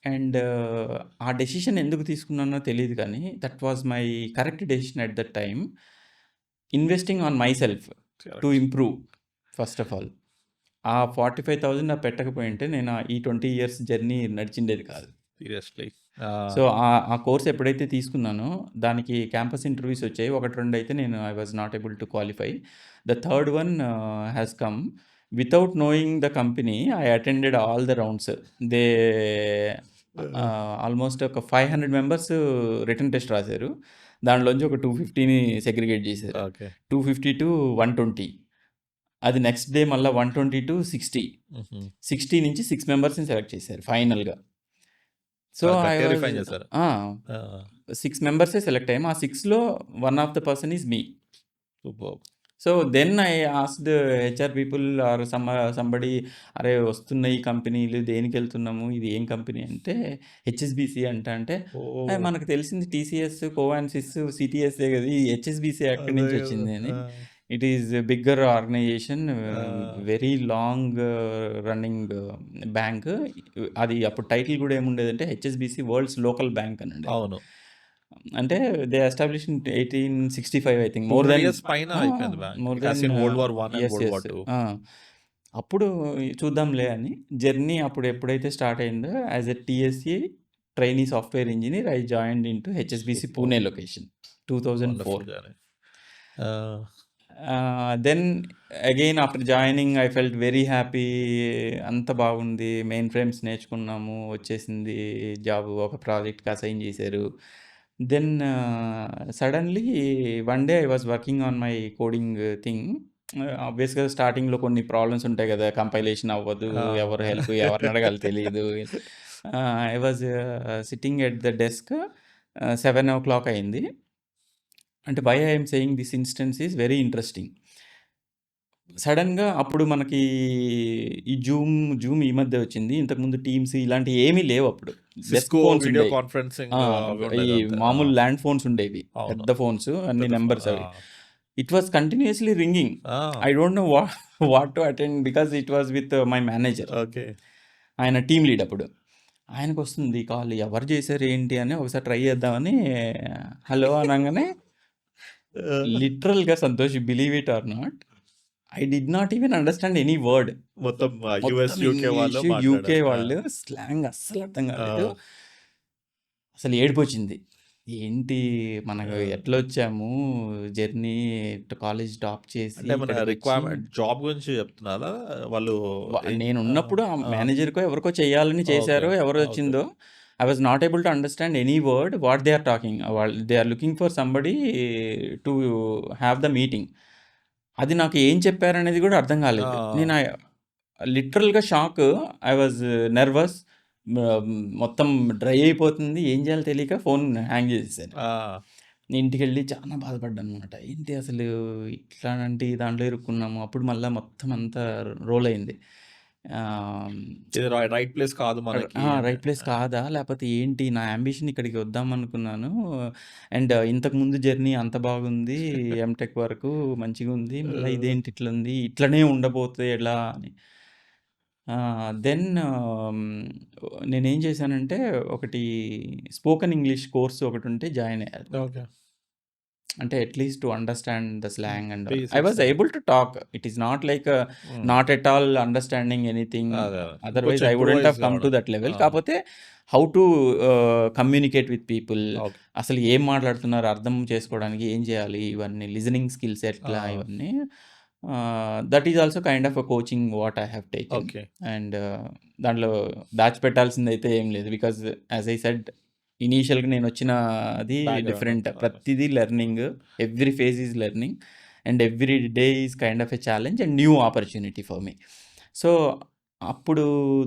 అండ్ ఆ డెసిషన్ ఎందుకు తీసుకున్నానో తెలీదు కానీ that was my correct decision at that time. Investing on my self to improve first of all. ఆ 45,000 నాకు పెట్టకపోయింటే నేను ఈ 20 ఇయర్స్ జర్నీ నడిచిండేది కాదు. సీరియస్లీ. సో ఆ కోర్స్ ఎప్పుడైతే తీసుకున్నానో దానికి క్యాంపస్ ఇంటర్వ్యూస్ వచ్చాయి. 1, 2 అయితే నేను I was not able to qualify. The third one has come. Without knowing the company I attended all the rounds. They almost ఒక 500 మెంబర్స్ రిటన్ టెస్ట్ రాశారు. దాంట్లోంచి ఒక 250ని సెగ్రిగేట్ చేశారు. ఓకే. 250 టు 120. అది నెక్స్ట్ డే మళ్ళీ 120 టు 60. 60 నుంచి 6 మెంబర్స్ని select చేశారు ఫైనల్గా. సో వెరిఫై చేశారు. 6 మెంబర్సే సెలెక్ట్ అయ్యాము. ఆ 6లో one of the person is me. Super. So then I asked HR people or somebody, అరే వస్తున్నాయి ఈ కంపెనీలు దేనికి వెళ్తున్నాము, ఇది ఏం కంపెనీ అంటే హెచ్ఎస్బిసి అంటే మనకు తెలిసింది టీసీఎస్, కోవాన్సిస్, సిటిఎస్ఏ కదా, ఈ హెచ్ఎస్బిసి ఎక్కడి నుంచి వచ్చింది అని. It is bigger organisation, very long running bank. అది అప్పుడు టైటిల్ కూడా ఏముండేదంటే హెచ్ఎస్బిసి వరల్డ్స్ లోకల్ బ్యాంక్ అని. అవును. అంటే they establish in 1865 I think. More then పైన అయిపోయింది bank. More It has then seen World War I and yes, World yes. War II. అప్పుడు చూద్దాంలే అని జర్నీ అప్పుడు ఎప్పుడైతే స్టార్ట్ అయిందో as a TSC trainee software engineer I joined in to HSBC Pune location 2004. Then again after joining I felt very happy. అంత బాగుంది, main frames నేర్చుకున్నాము, వచ్చేసింది జాబ్, ఒక ప్రాజెక్ట్కి అసైన్ చేశారు. Then suddenly one day I was working on my coding thing. ఆబ్వియస్గా స్టార్టింగ్లో కొన్ని ప్రాబ్లమ్స్ ఉంటాయి కదా, కంపైలేషన్ అవ్వదు, ఎవరు హెల్ప్ ఎవరిని అడగాలి తెలియదు. I was sitting at the desk. 7 o'clock అయింది. అంటే why I'm saying this instance is very interesting. సడన్గా అప్పుడు మనకి ఈ జూమ్ ఈ మధ్య వచ్చింది. ఇంతకుముందు టీమ్స్ ఇలాంటివి ఏమీ లేవు అప్పుడు. Cisco ఫోన్స్ వీడియో ఉండేవి. కాన్ఫరెన్సింగ్ ఈ మామూలు ల్యాండ్ ఫోన్స్ ఉండేవి, పెద్ద ఫోన్స్, అన్ని నెంబర్స్ అవి. It was continuously ringing. I don't know what to attend because it was with my manager. Okay. ఆయన టీమ్ లీడ్ అప్పుడు. ఆయనకు వస్తుంది కాల్, ఎవరు చేశారు ఏంటి అని ఒకసారి ట్రై చేద్దామని హలో అనగానే లిటరల్గా Santosh, believe it or not, I did not even understand any word. మొత్తం యుఎస్ యూకే వాళ్ళు స్లాంగ్ అస్సలు అర్థం కాలేదు. అసలు ఏడుపు వచ్చింది. ఏంటి మనకు ఎట్లా వచ్చాము జర్నీ, కాలేజ్ టాప్ చేసి రిక్వైర్మెంట్ జాబ్ గురించి చెప్తున్నారా వాళ్ళు? నేను ఉన్నప్పుడు ఆ మేనేజర్కో ఎవరికో చేయాలని చేశారో, ఎవరు వచ్చిందో, I was not able to understand any word what they are talking. వాళ్ళు they are looking for somebody to have the meeting. అది నాకు ఏం చెప్పారనేది కూడా అర్థం కాలేదు. నేను లిటరల్గా షాక్. ఐ వాజ్ నర్వస్, మొత్తం డ్రై అయిపోతుంది, ఏం చేయాలో తెలియక ఫోన్ హ్యాంగ్ చేసేసాను. నేను ఇంటికి వెళ్ళి చాలా బాధపడ్డాను అనమాట. ఏంటి అసలు ఇట్లాంటి దాంట్లో ఇరుక్కున్నాము. అప్పుడు మళ్ళీ మొత్తం అంతా రోల్ అయింది. రైట్ ప్లేస్ కాదు మనకి, రైట్ ప్లేస్ కాదా, లేకపోతే ఏంటి, నా అంబిషన్ ఇక్కడికి వద్దాం అనుకున్నాను. అండ్ ఇంతకుముందు జర్నీ అంత బాగుంది, ఎంటెక్ వరకు మంచిగా ఉంది, మళ్ళీ ఇదేంటి ఇట్లా ఉంది, ఇట్లనే ఉండబోతే ఎలా అని. దెన్ నేనేం చేశానంటే ఒకటి స్పోకెన్ ఇంగ్లీష్ కోర్స్ ఒకటి ఉంటే జాయిన్ అయ్యాను. ఓకే. అంటే at least to understand the slang and I was able to talk. It is not like not at all understanding anything, otherwise I wouldn't have come to that level. కాకపోతే how to communicate with people, అసలు ఏం మాట్లాడుతున్నారు అర్థం చేసుకోవడానికి ఏం చేయాలి, ఇవన్నీ listening skills ఎట్లా, ఇవన్నీ that is also kind of a coaching what I have taken. Okay. And దాంట్లో దాచిపెట్టాల్సిందైతే ఏం లేదు. బికాజ్ యాజ్ ఐ సెడ్ ఇనీషియల్‌గా నేనొచ్చినది బ్యాక్‌గ్రౌండ్. డిఫరెంట్. ప్రతిదీ learning. Every phase is learning. And every day is kind of a challenge and new opportunity for me. So, అప్పుడు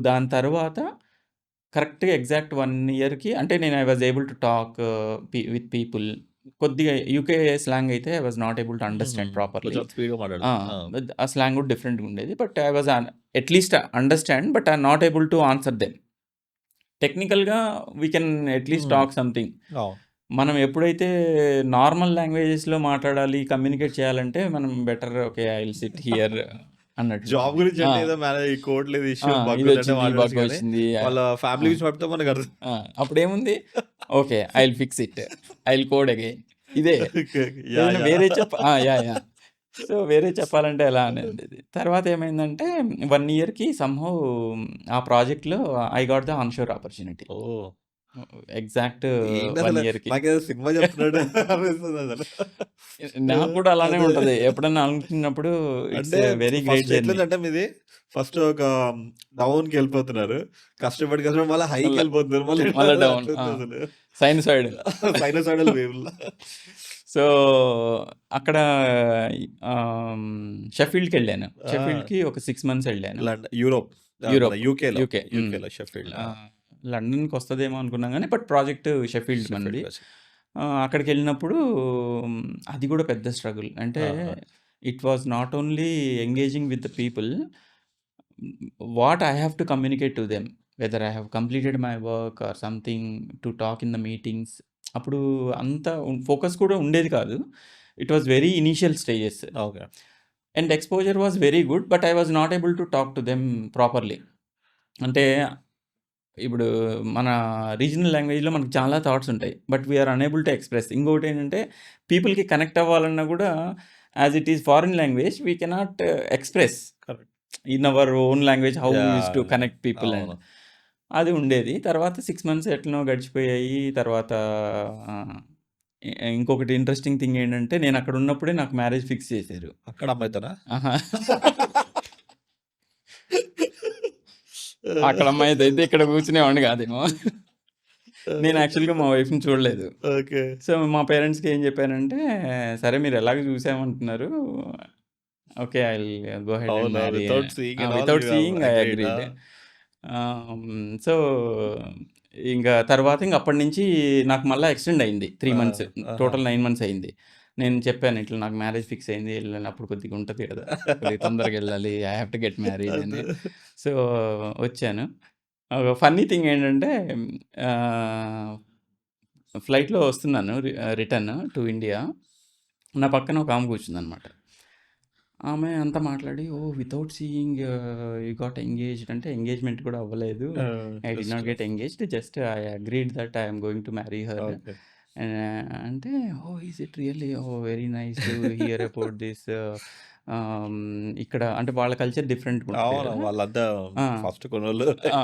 దాని తర్వాత కరెక్ట్‌గా exact 1 ఇయర్‌కి అంటే నేను I was able to talk with people. కొద్దిగా యూకే స్లాంగ్ అయితే I was not able to understand properly. కొంచెం స్పీడ్‌గా మాట్లాడతారు. ఆ స్లాంగ్ కూడా డిఫరెంట్‌గా ఉండేది. But I was at least understand but I am not able to answer them. టెక్నికల్‌గా we can at least talk something. అవును. మనం ఎప్పుడైతే నార్మల్ లాంగ్వేజెస్‌లో మాట్లాడాలి, కమ్యూనికేట్ చేయాలంటే మనం better okay. I will sit here అన్నట్టు. జాబ్ గురించి అంటే ఏదో ఈ కోడ్ లేదు, ఇష్యూ బగ్ అంటే ఇదొచ్చింది, బగ్ మాట్లాడొచ్చు కానీ వచ్చింది. వాళ్ళ ఫ్యామిలీ గురించి చెప్తే మనకు అర్థం. అప్పుడేముంది? Okay. I will fix it. I will code again. ఇదే. ఏదైనా వేరే యాహ్! సో, వేరే చెప్పాలంటే ఎలా అనేది. తర్వాత ఏమైందంటే 1 ఇయర్‌కి సమ్‌హౌ ఆ ప్రాజెక్ట్‌లో I got the onshore opportunity. Oh! Exact 1 ఏంటసలు ఇయర్‌కి. నాకేదో సినిమా చెప్తున్నాడు అనిపిస్తుంది అసలు. నాకు కూడా అలానే అదే. ఉంటది. ఎప్పుడన్నా అనుకున్నప్పుడు ఇట్స్ అంటే a very great first journey. ఎట్లుందంటే మీది ఫస్ట్ ఒక డౌన్‌కి వెళ్ళిపోతున్నారు. కష్టపడి మళ్ళీ హైకి మళ్ళా వెళ్ళిపోతున్నారు. మళ్ళీ మళ్ళా డౌన్. అట్లుంది అసలు. సైనూసాయిడ్. సైనూసాయిడల్ వేవ్‌లా. సో, అక్కడ షెఫీల్డ్‌కెళ్ళాను. ఆ! షెఫీల్డ్‌కి ఒక 6 మంత్స్ ఎళ్ళాను. యూరోప్. మన యూరోప్. యూకేలో. యూకే. యూకేలో షెఫీల్డ్. లండన్‌కి వస్తదేమో అనుకున్నాం గానీ, బట్ ప్రాజెక్ట్ షెఫీల్డ్ మనది. అక్కడికెళ్ళినప్పుడు అది కూడా పెద్ద స్ట్రగుల్. అంటే it was not only engaging with the people. What I have to communicate to them. Whether I have completed my work or something to talk in the meetings. అప్పుడు అంత focus కూడా ఉండేది కాదు. It was very initial stages. Okay. And exposure was very good. But I was not able to talk to them properly. అంటే ఇప్పుడు మన regional లాంగ్వేజ్‌లో మనకు చాలా థాట్స్ ఉంటాయి. But we are unable to express. ఇంకొకటేంటంటే పీపుల్‌కి కనెక్ట్ అవ్వాలన్నా కూడా as it is foreign language we cannot express correct. In our own language how we used to yeah! Connect people and అవును. అది ఉండేది. తర్వాత 6 మంత్స్ ఎట్లనో గడిచిపోయాయి. తర్వాత ఆహ్, ఇంకొకటి ఇంట్రెస్టింగ్ థింగ్ ఏంటంటే నేను అక్కడ ఉన్నప్పుడే నాకు మ్యారేజ్ ఫిక్స్ చేశారు. అక్కడ అమ్మాయితోనా? ఆహా! అక్కడ అమ్మాయిదైతే ఇక్కడ కూర్చునేవాడిని కాదేమో. నేను యాక్చువల్‌గా మా వైఫ్‌ని చూడలేదు. ఓకే. సో, మా పేరెంట్స్‌కి ఏం చెప్పానంటే, సరే మీరు ఎలాగో చూసామంటున్నారు. Okay. I will go ahead and అవునా? Marry. Without seeing and all without you have seeing I agreed. Agreed. So, ఇంకా తర్వాత అప్పటి నుంచి నాకు మళ్ళా ఎక్స్‌టెండ్ అయింది 3 మంత్స్. ఆహా! టోటల్ 9 మంత్స్ అయింది. నేను చెప్పాను ఇట్లా నాకు మ్యారేజ్ ఫిక్స్ అయింది. అప్పుడు కొద్దిగా ఉంటది కదా! కొద్దిగా తొందరగా ఎళ్ళాలి. I have to get married అని. అదే. సో, వచ్చాను. ఫన్నీ థింగ్ ఏంటంటే ఆహ్, ఫ్లైట్‌లో వస్తున్నాను రిటర్న్ టు ఇండియా. నా పక్కన ఒక ఆమె కూర్చుందనమాట. ఆమె అంతా మాట్లాడి without seeing you got engaged అంటే ఎంగేజ్‌మెంట్ కూడా అవ్వలేదు. I did just not get engaged. Just I agreed that I am going to marry her. Okay. అంటే is it really very nice to hear about this. ఇక్కడ అంటే వాళ్ళ culture డిఫరెంట్‌గా ఉంటది అవును. కదా! వాళ్ళంతా ఆ! ఫస్ట్ కొన్నోళ్ళు. ఆ!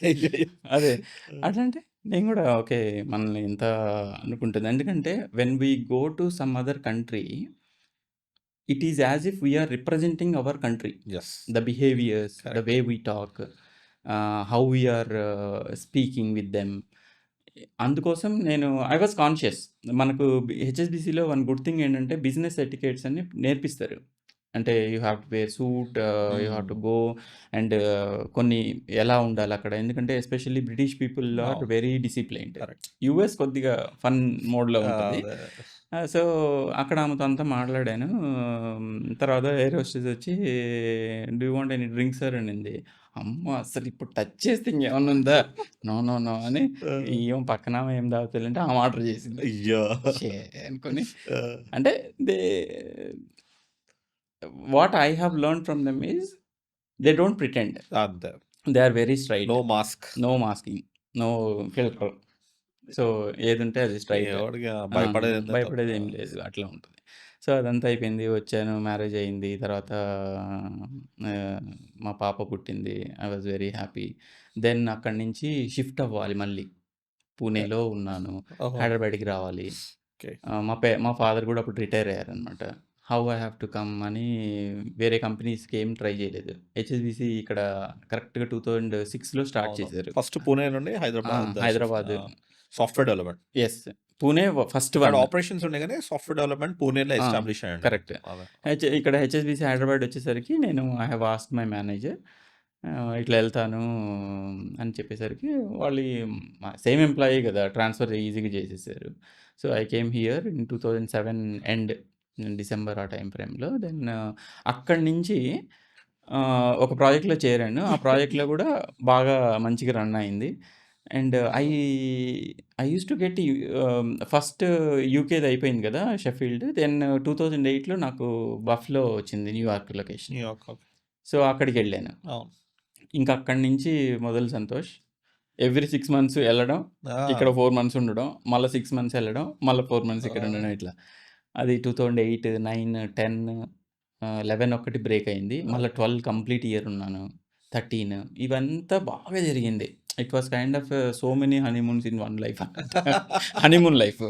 అయ్యయ్యో! అదే. అట్లంటే నేను గూడా ఓకే. మనల్ని ఇంత అనుకుంటుంది. ఎందుకంటే when we go to some other country, it is as if we are representing our country. Yes. The behaviours, the correct. Way we talk, how we are speaking with them. అందుకోసం నేను I was conscious. మనకు హెచ్ఎస్‌బీసీలో one good thing ఏంటంటే business etiquettes అని నేర్పిస్తారు. అంటే you have to wear suit, you have to go and కొన్ని ఎలా ఉండాలక్కడ. ఎందుకంటే ఎస్పెషల్లీ బ్రిటిష్ పీపుల్ ఆర్ అవును. Very disciplined. కరెక్ట్. యూఎస్ కొద్దిగా ఫన్ మోడ్‌లో ఆ! ఉంటది. అదే. సో, అక్కడ ఆమెతో అంతా మాట్లాడాను. తర్వాత ఎయిర్ హోస్టెస్ వచ్చి do you want any drink sir అనింది. అమ్మ! అసలిప్పుడు టచ్ చేస్తే ఇంకేమన్నా ఉందా? నో, నో, నో అని ఆ! ఈమె పక్కనామె ఏం తాగుతదంటే ఆమె ఆర్డర్ చేసింది. అయ్యో! ఛే! అనుకోని ఆ! అంటే they what I have learned from them is they don't pretend. అంతే. They are very straight. No mask. No masking. No filter. So, ఏదుంటే అది స్ట్రెయిట్. ఎవడికి ఆ! భయపడేదేం లేదు. భయపడేదేం లేదు. అట్లా ఉంటది. సో, అదంతా అయిపోయింది. వచ్చాను. మ్యారేజ్ అయింది. తర్వాత మా పాప పుట్టింది. I was very happy. Then అక్కడి నుంచి షిఫ్ట్ అవ్వాలి మళ్ళీ. పూణేలో ఉన్నాను. ఓహో! హైదరాబాద్‌కి రావాలి. ఓకే. మా ఫాదర్ గూడా అప్పుడు రిటైర్ అయ్యారనమాట. How I have to come అని వేరే కంపెనీస్‌కి ఏం ట్రై చేయలేదు. హెచ్ఎస్‌బీసీ ఇక్కడ కరెక్ట్‌గా 2006లో స్టార్ట్ అవును. చేశారు. ఫస్ట్ పూణే నుండి Hyderabad shift. Hyderabad. Software development. Yes. Pune first ఇక్కడ వన్. ఆపరేషన్స్ ఉండే గానీ సాఫ్ట్‌వేర్ డెవలప్‌మెంట్ పూణేలో ఆ! ఎస్టాబ్లిష్ అయ్యండి. కరెక్ట్. అదే. ఇక్కడ హెచ్ఎస్‌బీసీ హైదరాబాద్ వచ్చేసరికి నేను I have asked my manager ఇట్లా ఎళ్తాను అని చెప్పేసరికి వాళ్ళు సేమ్ ఎంప్లాయీ కదా! ట్రాన్స్‌ఫర్ ఈజీగా చేసేసారు. So, I came here in 2007 end December ఆ టైమ్ ఫ్రేమ్‌లో. దెన్ అక్కడి నుంచి ఒక ప్రాజెక్ట్‌లో చేరాను. ఆ ప్రాజెక్ట్‌లో కూడా బాగా మంచిగా రన్ అయింది. And I used to get first యూకేది అయిపోయింది కదా! షెఫీల్డ్. దెన్ 2008లో నాకు బఫ్‌లో వచ్చింది New York location. New York. Okay. So, అక్కడికెళ్ళాను. అవును. ఇంక అక్కడి నుంచి మొదలు సంతోష్. ఎవ్రీ 6 మంత్స్ ఎళ్ళడం, ఇక్కడ ఆ! 4 మంత్స్ ఉండడం, మళ్ళా 6 మంత్స్ ఎళ్ళడం, మళ్ళా 4 మంత్స్ ఇక్కడ ఉండడం ఇట్లా. అది 2008, 9, 10, 11 ఒకటి బ్రేక్ అయింది. మళ్ళా ఓకే. 12 కంప్లీట్ ఇయర్ ఉన్నాను. 13 ఇవంతా బాగా జరిగింది. It was kind of so many honeymoons in one life honeymoon life.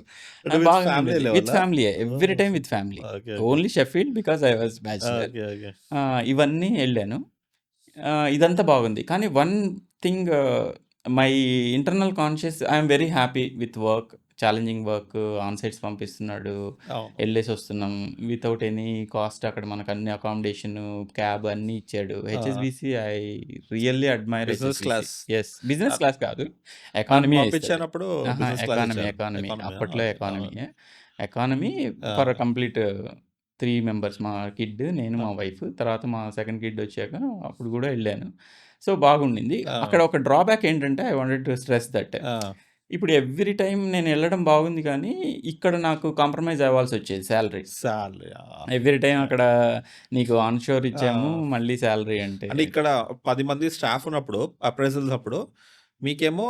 అంటే విత్ బాగా ఫ్యామిలీ ఉండేది. విత్ లెవెలా? ఫ్యామిలీయే. Every time with family. Okay. Only Sheffield because I was bachelor. Okay. Okay. ఇవన్నీ ఎళ్ళాను. ఇదంతా బాగుంది. కానీ one thing my internal conscious I am very happy with work. Challenging work on sites పంపిస్తున్నాడు. అవును. ఎళ్ళేసొస్తున్నాం. వితౌట్ ఎనీ కాస్ట్ అక్కడ మనకు అన్ని అకామిడేషన్, క్యాబ్ అన్నీ ఇచ్చాడు. HSBC I really admire business HSBC. Class. Yes. Business a class కాదు. నన్ను ఎకానమీయే ఇస్తది. పంపించినప్పుడు బిజినెస్ క్లాస్ ఎకానమీ. ఇచ్చారు. ఎకానమీ. ఎకానమీయా? అప్పట్లో ఓకే. అవును. ఎకానమీయే. ఎకానమీ ఆ! For complete 3 members. మా కిడ్, నేను, మా ఓకే. వైఫ్. తర్వాత మా సెకండ్ కిడ్ వచ్చాక అప్పుడు గూడా ఎళ్ళాను. సో, బాగుండింది. ఆ! అక్కడ ఒక డ్రాబ్యాక్ ఏంటంటే I wanted to stress that ఆ! ఇప్పుడు ఎవ్రీ టైమ్ నేనెళ్ళడం బాగుంది కానీ, ఇక్కడ నాకు కాంప్రమైజ్ అవ్వాల్సొచ్చేది సాలరీ. సాలరీ. ఎవ్రీ టైమ్ అక్కడ నీకు ఆన్ షోర్ ఇచ్చాము. ఆ! మళ్ళీ సాలరీ అంటే అంటే ఇక్కడ 10 మంది స్టాఫ్ ఉన్నప్పుడు అప్రైజల్స్ అప్పుడు మీకేమో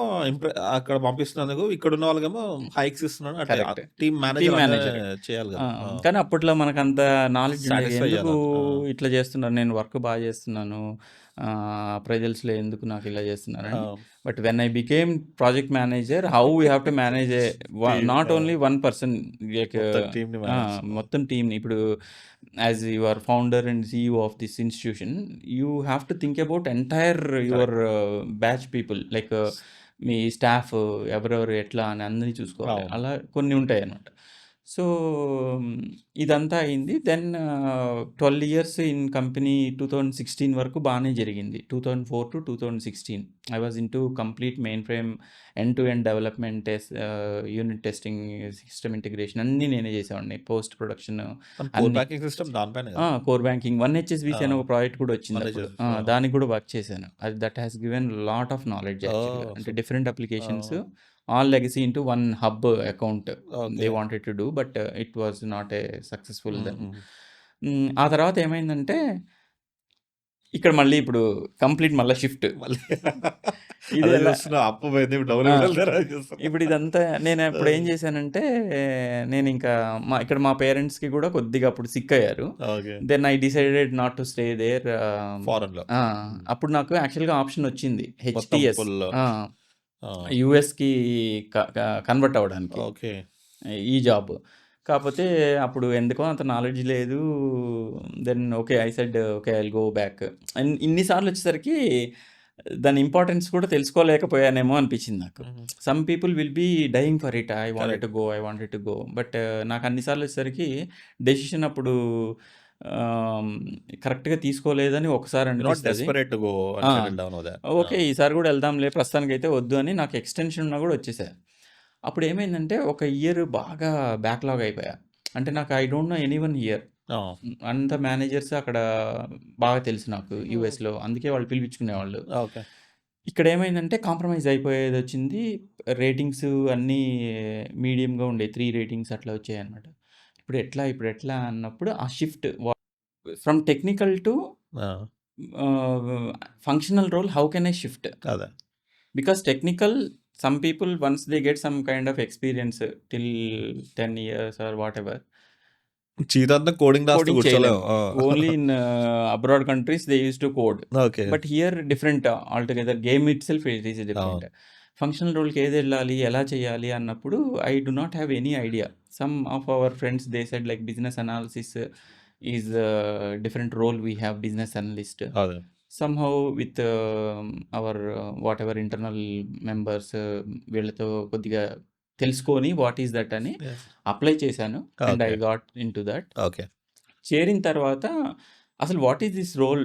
అక్కడ పంపిస్తున్నందుకు ఇక్కడున్న వాళ్ళకేమో హైక్స్ ఇస్తున్నాడు. అంటే correct. Team team manager manager. చేయాలి ఆ! కదా! ఆ! కానీ అప్పట్లో మనకంత నాలెడ్జ్ ఉండేది. సాటిస్ఫై ఎందుకు చేయాలి. ఆ! ఇట్లా చేస్తున్నారు? నేను వర్క్ బాగా చేస్తున్నాను. అప్రైజల్స్‌లో ఎందుకు నాకు ఇలా చేస్తున్నారని. అవును. But when I became project manager how we have to manage team. Not ఆ! ఓన్లీ వన్ పర్సన్ లైక్ మొత్తం టీమ్‌ని మేనేజ్. మొత్తం టీమ్‌ని ఇప్పుడు as you are founder and CEO of this institution you have to think about entire your correct. Batch people like మీ staff ఎవరెవరు ఎట్లా అని అందరిని చూసుకోవాలి. అవును. అలా కొన్ని ఉంటాయన్నమాట. సో, ఇదంతా అయింది. దెన్ 12 ఇయర్స్ ఇన్ కంపెనీ 2016 వరకు బానే జరిగింది. 2004-2016 I was into complete main frame end to end development unit testing, system integration అన్నీ నేనే చేసేవాడిని. పోస్ట్ ప్రొడక్షన్ మన కోర్ అన్నీ. బ్యాంకింగ్ సిస్టమ్ దానిపైనే కదా! కోర్ బ్యాంకింగ్ 1 హెచ్ఎస్‌బీసీ అని ఆ! ఒక ప్రాజెక్ట్ కూడా వచ్చిందప్పుడు. మేనేజర్. ఆ! దానికి కూడా వర్క్ చేశాను. అది that has given lot of knowledge యాక్చువల్‌గా. ఓహ్! అంటే డిఫరెంట్ అప్లికేషన్స్ ఆ! All legacy into one hub account okay. They wanted to do but it was not a successful then. హుహు. ఆ తర్వాత ఏమైందంటే ఇక్కడ మళ్ళీ ఇప్పుడు కంప్లీట్ మళ్ళా షిఫ్ట్. మళ్ళీ ఇది అదే ఎలా చూస్తున్నా. అప్పు పోయింది. ఇప్పుడు డబుల్ ఆ! వెళ్తారా చూస్తున్నా. ఇప్పుడు ఇదంతా నేను అప్పుడు ఏం చేశానంటే నేనింకా ఇక్కడ మా పేరెంట్స్‌కి కూడా కొద్దిగా అప్పుడు సిక్ అయ్యారు. Okay. Then I decided not to stay there. ఫారెన్‌లో. ఆ! అప్పుడు నాకు యాక్చువల్‌గా ఆప్షన్ వచ్చింది. మొత్తం హెచ్‌టీఎస్. ఫుల్. ఆ! ఆ! యూఎస్‌కి క క కన్వర్ట్ అవ్వడానికి ఓకే. ఈ జాబ్. కాపోతే అప్పుడు ఎందుకో అంత నాలెడ్జ్ లేదు. Then okay. I said okay. I will go back. ఇన్ని సార్లు వచ్చేసరికి దాని ఇంపార్టెన్స్ కూడా తెలుసుకోలేకపోయానేమో అనిపించింది నాకు. హుహు. Some people will be dying for it. I wanted correct. To go. I wanted to go. But నాకు అన్ని సార్లు వచ్చేసరికి డెసిషన్ అప్పుడు ఆహ్, కరెక్ట్‌గా తీసుకోలేదని ఒకసారి యూ నాట్ అనిపిస్తది. డెస్పరేట్ టు గో అండ్ ఆ! Settle down over there. Okay. ఈసారి కూడా ఎళ్దాంలే ప్రస్తుతానికైతే వద్దు అని నాకు ఎక్స్‌టెన్షన్ ఉన్నా కూడా వచ్చేసా. అప్పుడేమైందంటే ఒక ఇయర్ బాగా బ్యాక్‌లాగ్ అయిపోయా. అంటే నాకు I don't no anyone here. ఆ! అంత మేనేజర్స్ అక్కడ బాగా తెలుసు నాకు హ్మ్. యూఎస్‌లో. అందుకే వాళ్ళు పిలిపించుకునేవాళ్ళు. ఓకే. ఇక్కడేమైందంటే కాంప్రమైజ్ అయిపోయేదొచ్చింది. రేటింగ్స్ అన్నీ మీడియంగా ఉండేయి. 3 రేటింగ్స్ అట్లా వచ్చాయన్నమాట. ఇప్పుడెట్లా అన్నప్పుడు ఆ షిఫ్ట్ ఫ్రమ్ టెక్నికల్ టు ఆ! Functional role how can I shift? అదే. Because technical, some people once they get some kind of experience till 10 years or whatever, జీవితాంతం కోడింగ్ రాస్తూ coding కూర్చోలేము. చేయలేము. ఆ! Only in abroad countries they used to code. Okay. But here different altogether game itself it is different. అవును. Functional రోల్‌కి ఏదెళ్ళాలి, ఎలా చేయాలి అన్నప్పుడు I do not have any idea. Some of our friends they said like business analysis is a different role we have, business analyst. అదే Somehow with our whatever internal members వీళ్ళతో కొద్దిగా తెలుసుకొని what is that అని apply చేశాను and I okay got in to that. Okay చేరిన తర్వాత అసలు what is this role,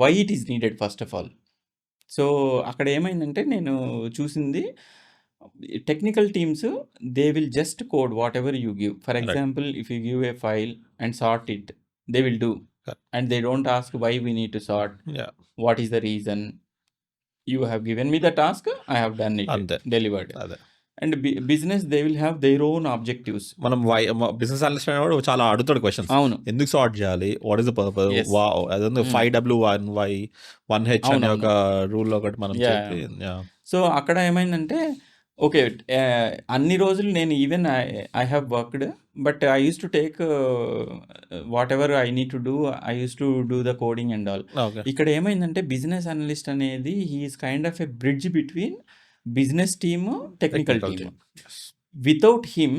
why it is needed first of all. So అక్కడ ఏమైందంటే నేను చూసింది technical teams they will just code what ever you give. For Right. Example if you give a file and sort it, they will do Correct. And they don't ask why we need to sort, Yeah. What is the reason. You have given me the task, I have done it, అంతే delivered. అదే and business they will have their own objectives. మనం business analyst అనేవాడు చాలా అడుగుతాడు questions. అవును, ఎందుకు sort చేయాలి, what is the purpose, Yes. అదే Mm. 5W1Y 1H అనే అవునవును. ఒక రూల్ ఒకటి మనం Yeah. చెప్పి సో అక్కడ ఏమైందంటే ఓకే, అన్ని రోజులు నేను even I have worked, but I use to take what ever I need to do, I use to do the coding and all. Okay ఇక్కడ ఏమైందంటే బిజినెస్ అనలిస్ట్ అనేది he is kind of a bridge between business team, technical technical team. Team. Without him,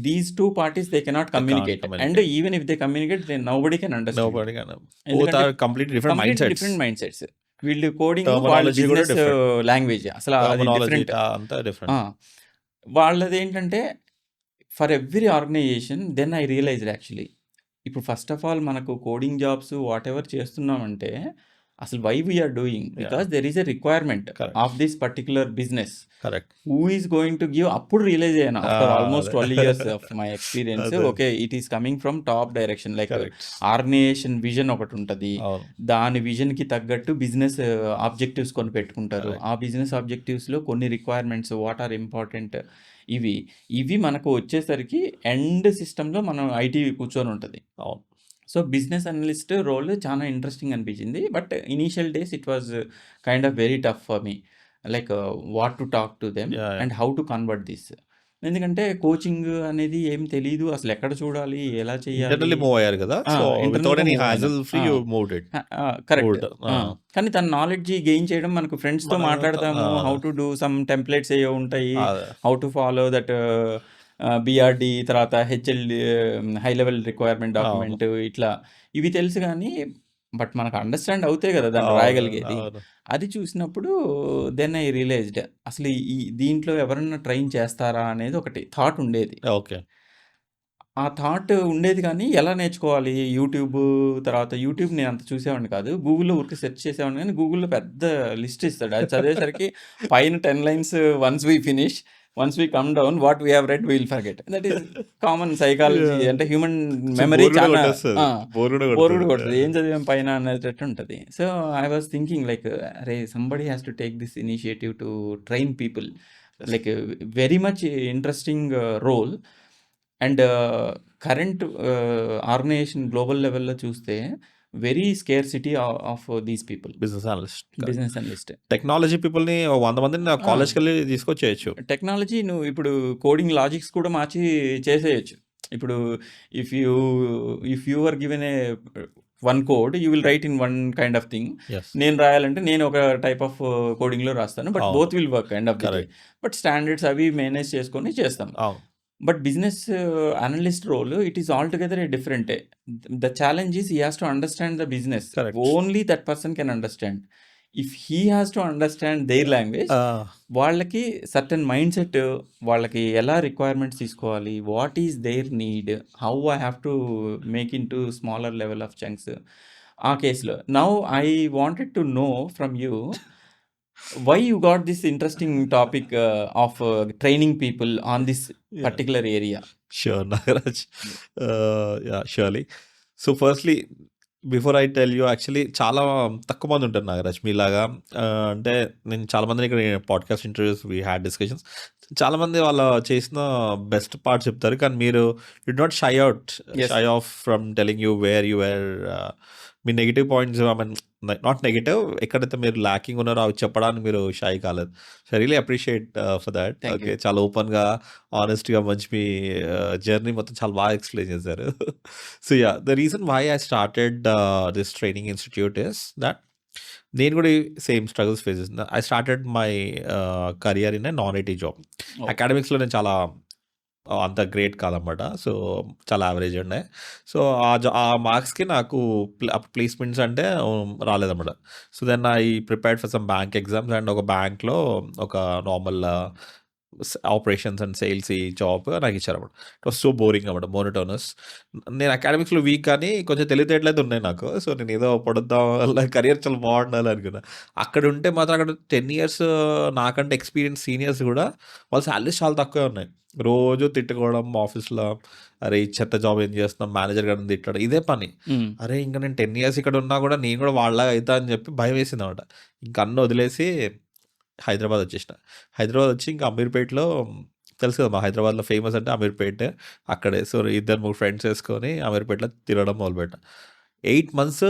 these two parties they cannot communicate. And communicate. even if they communicate, then nobody can understand. Nobody can. Both ఎందుకంటే are completely different completely mindsets. different mindsets. వీళ్ళు coding, వాళ్ళ Terminology కూడా business different. Language అసలు అది Terminology different. అంతా different. వాళ్ళది ఏంటంటే for every organisation then I realised actually ఇప్పుడు ఫస్ట్ ఆఫ్ ఆల్ మనకు కోడింగ్ జాబ్స్ వాట్ ఎవర్ చేస్తున్నామంటే అసలు why we are doing, because there is a requirement Correct. Of this particular business. Correct. Who is going to give, అప్పుడు realise అయ్యాను after almost అదే. 12 years of my experience. అదే. Okay, it is coming from top direction. Like correct. Organisation vision ఒకటి ఉంటుంది, అవును. దాని విజన్కి తగ్గట్టు business objectives కొని పెట్టుకుంటారు. Correct. ఆ బిజినెస్ ఆబ్జెక్టివ్స్లో కొన్ని రిక్వైర్మెంట్స్ వాట్ ఆర్ ఇంపార్టెంట్, ఇవి మనకు వచ్చేసరికి ఎండ్ సిస్టంలో మనం ఐటీ కూర్చొని ఉంటుంది. అవును. సో బిజినెస్ అనలిస్ట్ రోల్ చాలా ఇంట్రెస్టింగ్ అనిపించింది. But initial days it was kind of very tough for me, like what to talk to them Yeah, yeah. And how to convert this. ఎందుకంటే coaching అనేది ఏం తెలియదు, అసలు ఎక్కడ చూడాలి, ఎలా చేయాలి. ఇంటర్నల్లీ మూవ్ అయ్యారు కదా, so internally without any move అయ్యాను. Hassle free you moved it. Correct. Moved. కానీ తన నాలెడ్జ్ గెయిన్ చేయడం, మనకు ఫ్రెండ్స్తో మన- మాట్లాడతాము, how to do some templates ఏవో ఉంటాయి, అదే. హౌ టు ఫాలో దట్ బిఆర్డి, తర్వాత హెచ్ఎల్డి హై లెవెల్ రిక్వైర్మెంట్ డాక్యుమెంట్, ఇట్లా ఇవి తెలుసు కానీ బట్ మనకు అండర్స్టాండ్ అవుతాయి కదా దాన్ని అవును, రాయగలిగేది. అవును. అది చూసినప్పుడు దెన్ ఐ రియలైజ్డ్ అసలు ఈ దీంట్లో ఎవరన్నా ట్రైన్ చేస్తారా అనేది ఒకటి థాట్ ఉండేది. ఓకే. ఆ థాట్ ఉండేది కానీ ఎలా నేర్చుకోవాలి, తర్వాత యూట్యూబ్ నేను అంత చూసేవాడిని కాదు, గూగుల్లో ఊరికి సెర్చ్ చేసేవాడిని. కానీ గూగుల్లో పెద్ద లిస్ట్ ఇస్తాడు, అది చదివేసరికి పైన 10 lines once we finish, once we come down what we have read will forget. That is common psychology. Yeah. అంటే హ్యూమన్ మెమరీ చాలా బోర్ కూడా బోర్డు కొడుతుంది, ఏం చదివాం పైన అనేటట్టు ఉంటుంది. So I was thinking like అరే somebody has to take this initiative to train people, like very much interesting role. And current organization global లెవెల్లో చూస్తే very scarcity of these people, business analyst. Business analyst. Technology people ని 100 మందిని నా కాలేజ్కి వెళ్ళి తీసుకొచ్చేయచ్చు. Technology నువ్వు ఇప్పుడు coding logics కూడా మార్చి చేసేయచ్చు. ఇప్పుడు if you are given a one code, you will write in one kind of thing. Yes. నేను రాయాలంటే నేను ఒక టైప్ ఆఫ్ కోడింగ్లో రాస్తాను, బట్ అవును. Both will work end of the day. Correct. But standards అవి మేనేజ్ చేసుకొని చేస్తాం. అవును. But business analyst role it is all together a different. The challenge is he has to understand the business. Correct. Only that person can understand. If he has to understand their language, వాళ్ళకి certain mindset, వాళ్ళకి ఎలా requirements తీసుకోవాలి, what is their need, how I have to make in to smaller level of chunks. ఆ కేసులో now I wanted to know from you why you got this interesting topic of training people on this Yeah. particular area. Sure, Nagaraj. Yeah, surely. So firstly, before I tell you, actually చాలా తక్కువ మంది ఉంటారు నాగరాజ్ మీలాగా. అంటే నేను చాలా మందిని ఇక్కడ podcast interviews we had discussions, చాలా మంది వాళ్ళ చేసిన బెస్ట్ పార్ట్ చెప్తారు, కానీ మీరు you not shy Yes. Off from telling you where you were, మీ negative points, I mean not negative, ఎక్కడైతే మీరు ల్యాకింగ్ ఉన్నారో అవి చెప్పడానికి మీరు షై కాలేదు. So really appreciate for that. Thank okay, చాలా ఓపెన్గా ఆనెస్ట్గా మంచి మీ జర్నీ మొత్తం చాలా బాగా ఎక్స్ప్లెయిన్ చేశారు. So yeah, the reason why I started this training institute is that నేను కూడా సేమ్ స్ట్రగుల్స్ ఫేస్ చేసిన. I started my career in a non IT job. Oh. అకాడమిక్స్లో నేను చాలా అంత గ్రేట్ కాదనమాట. సో, చాలా యావరేజ్ ఉండే. సో, ఆ మార్క్స్‌కి నాకు ప్లేస్‌మెంట్స్ అంటే రాలేదనమాట. So, then I prepared for some bank exams and ఒక బ్యాంక్‌లో ఒక నార్మల్ ఆపరేషన్స్ అండ్ సేల్స్ ఈ జాబ్ నాకిచ్చారనమాట. ఇట్ వాస్ సో బోరింగ్ అనమాట. మోనోటోనస్. నేను అకాడమిక్స్‌లో వీక్ కానీ కొంచెం తెలివితేటలైతే ఉన్నాయి నాకు. సో, నేనేదో పొడుద్దాం కెరియర్ చాలా బాగుండాలి అనుకున్నా. అక్కడ ఉంటే మాత్రం అక్కడ 10 ఇయర్స్ నాకంటే ఎక్స్‌పీరియన్స్ సీనియర్స్ గూడా వాళ్ళ సాలరీస్ చాలా తక్కువే ఉన్నాయి. రోజు తిట్టుకోవడం ఆఫీస్‌లో, "అరే! ఈ చెత్త జాబ్ ఏం చేస్తున్నావు?" మేనేజర్ గారిని తిట్టడం ఇదే పని. హ్మ్. అరే! ఇంక నేను 10 ఇయర్స్ ఇక్కడ ఉన్నా గూడా నేను గూడా వాళ్ళలాగా అయితా అని చెప్పి భయమేసిందనమాట. ఇంక అన్నీ వదిలేసి హైదరాబాద్ వచ్చేసిన. హైదరాబాద్ వచ్చి ఇంకా అమీర్‌పేట్‌లో తెలుసు కదా! మా హైదరాబాద్‌లో ఫేమస్ అంటే అమీర్‌పేట్. అక్కడే. సో, ఇద్దరు ముగ్గురు ఫ్రెండ్స్ ఏసుకొని అమీర్‌పేట్‌లో తిరగడం మొదలుపెట్టా. 8 మంత్స్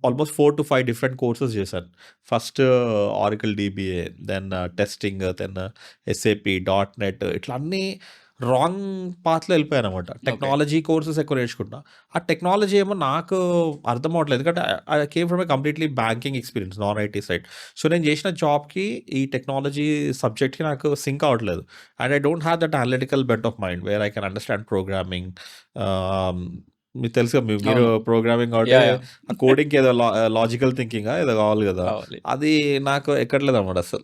ఆల్మోస్ట్ 4-5 డిఫరెంట్ కోర్సెస్ చేశాను. First Oracle DBA, then testing, then SAP, dot net ఇట్లా అన్నీ రాంగ్ పాత్‌లో వెళ్ళిపోయాననమాట. ఓకే. టెక్నాలజీ కోర్సెస్ ఎక్కువ నేర్చుకున్నా. ఆ టెక్నాలజీ ఏమో నాకు అర్థం అవ్వట్లేదు. ఎందుకంటే I came from a completely banking experience non IT side. So, నేను చేసిన జాబ్‌కి ఈ టెక్నాలజీ సబ్జెక్ట్‌కి నాకు సింక్ అవ్వట్లేదు. And I don't have that analytical bent of mind where I can understand programming. ఆహ్, మీకు తెలుసు కదా! మీరు అవును. ప్రోగ్రామింగ్ కాబట్టి యాహ్! యాహ్! ఆ కోడింగ్‌కి ఏదో లాజికల్ థింకింగా ఏదో కావాలి కదా! కావాలి. అది నాకు ఎక్కట్లేదనమాట అసలు.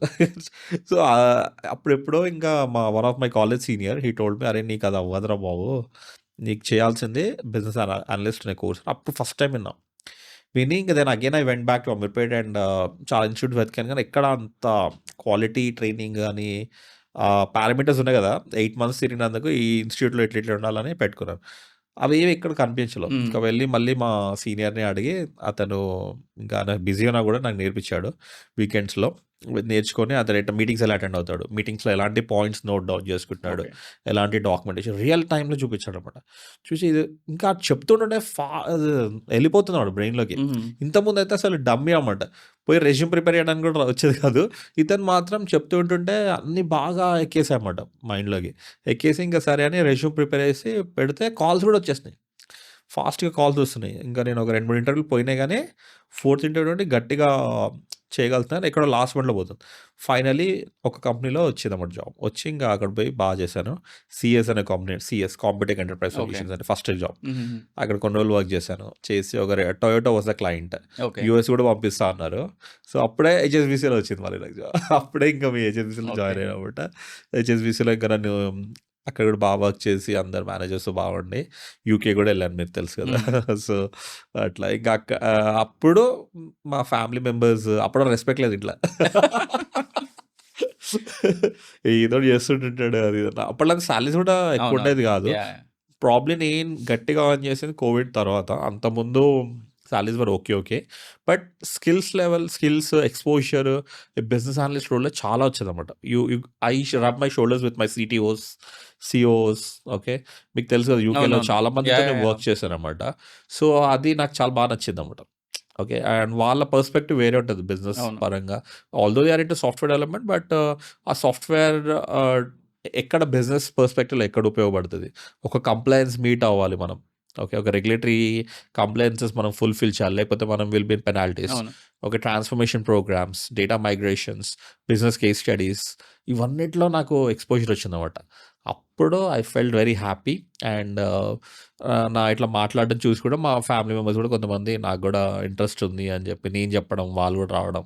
సో, అప్పుడెప్పుడో ఇంకా one of my college senior he told me, "అరే! నీకు అది అవ్వదురా బాబు. నీకు చేయాల్సింది బిజినెస్ అనలిస్ట్ అనే కోర్స్." అప్పుడు ఫస్ట్ టైమ్ విన్నా. విని ఇంక then again I went back to Ameerpet and చాలా ఇన్‌స్టిట్యూట్స్ వెతికాను కానీ ఎక్కడ అంత క్వాలిటీ ట్రైనింగ్ గాని పారామీటర్స్ ఉన్నాయి కదా! 8 మంత్స్ తిరిగినందుకు ఈ ఇన్‌స్టిట్యూట్‌లో ఇట్లా ఇట్లా ఉండాలని పెట్టుకున్నాను. అవేవి ఎక్కడ కనిపించలేవు. హ్మ్. ఇంకా వెళ్ళి మళ్ళీ మా సీనియర్‌ని అడిగి అతను ఇంకా నాకు బిజీ ఉన్నా కూడా నాకు నేర్పించాడు. వీకెండ్స్‌లో నేర్చుకొని అతను మీటింగ్స్ ఎలా అటెండ్ అవుతాడు. మీటింగ్స్‌లో ఎలాంటి పాయింట్స్ నోట్ డౌన్ చేసుకుంటున్నాడు. ఓకే. ఎలాంటి డాక్యుమెంటేషన్ రియల్ టైమ్‌లో చూపించాడనమాట. చూసి ఇది ఇంకా చెప్తుంటుంటే అది వెళ్ళిపోతుంది బ్రెయిన్‌లోకి. హుహు. ఇంతకుముందయితే అసలు డమ్మీ అనమాట. పోయి రెజ్యూమ్ ప్రిపేర్ చేయడానికి కూడా వచ్చేది కాదు. ఇతను మాత్రం చెప్తూ ఉంటుంటే అన్నీ బాగా ఎక్కేసాయన్నమాట మైండ్‌లోకి. ఎక్కేసి ఇంక సరే అని రెజ్యూమ్ ప్రిపేర్ చేసి పెడితే కాల్స్ కూడా వచ్చేసినాయి. ఫాస్ట్‌గా కాల్స్ వస్తున్నాయి. ఇంకా నేను ఒక 2, 3 ఇంటర్వ్యూలు పోయినాయి గానీ, ఫోర్త్ ఇంటర్వ్యూ నుండి గట్టిగా చేయగలుగుతున్నాను. ఎక్కడో లాస్ట్ మినిట్‌లో పోతుంది. ఫైనల్లీ ఒక కంపెనీలో వచ్చిందన్నమాట జాబ్. వచ్చి ఇంకా అక్కడ పోయి చేశాను. సీఎస్ అనే కంపెనీ కాంపిటెక్ ఎంటర్ప్రైజ్ ఓకే. సొల్యూషన్స్ అని ఫస్ట్ జాబ్. హుహుహు. అక్కడ కొన్ని రోజులు వర్క్ చేశాను. చేసి ఒక Toyota was the client. Okay. US కూడా పంపిస్తా అన్నారు. సో, అప్పుడే హెచ్ఎస్‌బీసీలో వచ్చింది మళ్ళీ నాకు జాబ్. అప్పుడే ఇంకా మీ హెచ్ఎస్‌బీసీలో ఓకే. జాయిన్ అయ్యానన్నమాట. హెచ్ఎస్‌బీసీలో ఇంకా నన్ను అక్కడ కూడా వర్క్ చేసి అందరు మేనేజర్స్ బాగుండి యూకే కూడా వెళ్ళాను మీకు తెలుసు కదా! హ్మ్. సో, అట్లా ఇంకా అప్పుడు మా ఫ్యామిలీ మెంబర్స్ అప్పుడు రెస్పెక్ట్ లేదు ఇంట్ల. ఏదో ఒకటి చేస్తుంటుంటాడు అది ఇది అని. అప్పట్లో సాలరీస్ కూడా ఎక్కువ అవునవును. ఉండేది కాదు. యాహ్! యాహ్! ప్రాబ్లీ నేను గట్టిగా ఆన్ చేసింది కోవిడ్ తర్వాత. అంతకుముందు salaries were okay. Okay. But skills, exposure business analyst రోల్‌లో చాలా వచ్చేదన్నమాట. You you I rub my shoulders with my CTOs, COs okay. మీకు తెలుసు కదా! యూకేలో అవునవును. చాలా మందితో యాహ్! నేను యాహ్! యాహ్! వర్క్ చేశానన్నమాట. సో, అది నాకు చాలా బాగా నచ్చిందన్నమాట. ఓకే. అండ్ వాళ్ళ పర్స్పెక్టివ్ వేరే ఉంటది బిజినెస్ అవును. పరంగా. Although they are into software development but ఆ సాఫ్ట్‌వేర్ ఎక్కడ బిజినెస్ పర్స్పెక్టివ్‌లో ఎక్కడ ఉపయోగపడతది. ఒక కంప్లయన్స్ మీట్ అవ్వాలి మనం. ఓకే. ఒక రెగ్యులేటరీ కంప్లయన్సెస్ మనం ఫుల్‌ఫిల్ చేయాలి. లేకపోతే మనం విల్ బి ఇన్ పెనాల్టీస్. అవును. ఒక transformation programs, data migrations, business case studies ఇవన్నిట్లో నాకు ఎక్స్‌పోజర్ వచ్చిందన్నమాట. అప్పుడు I felt very happy and నా ఇట్లా మాట్లాడడం చూసి కూడా మా ఫ్యామిలీ మెంబర్స్ కూడా కొంతమంది నాకు కూడా ఇంట్రెస్ట్ ఉంది అని చెప్పి నేను చెప్పడం, వాళ్ళు కూడా రావడం.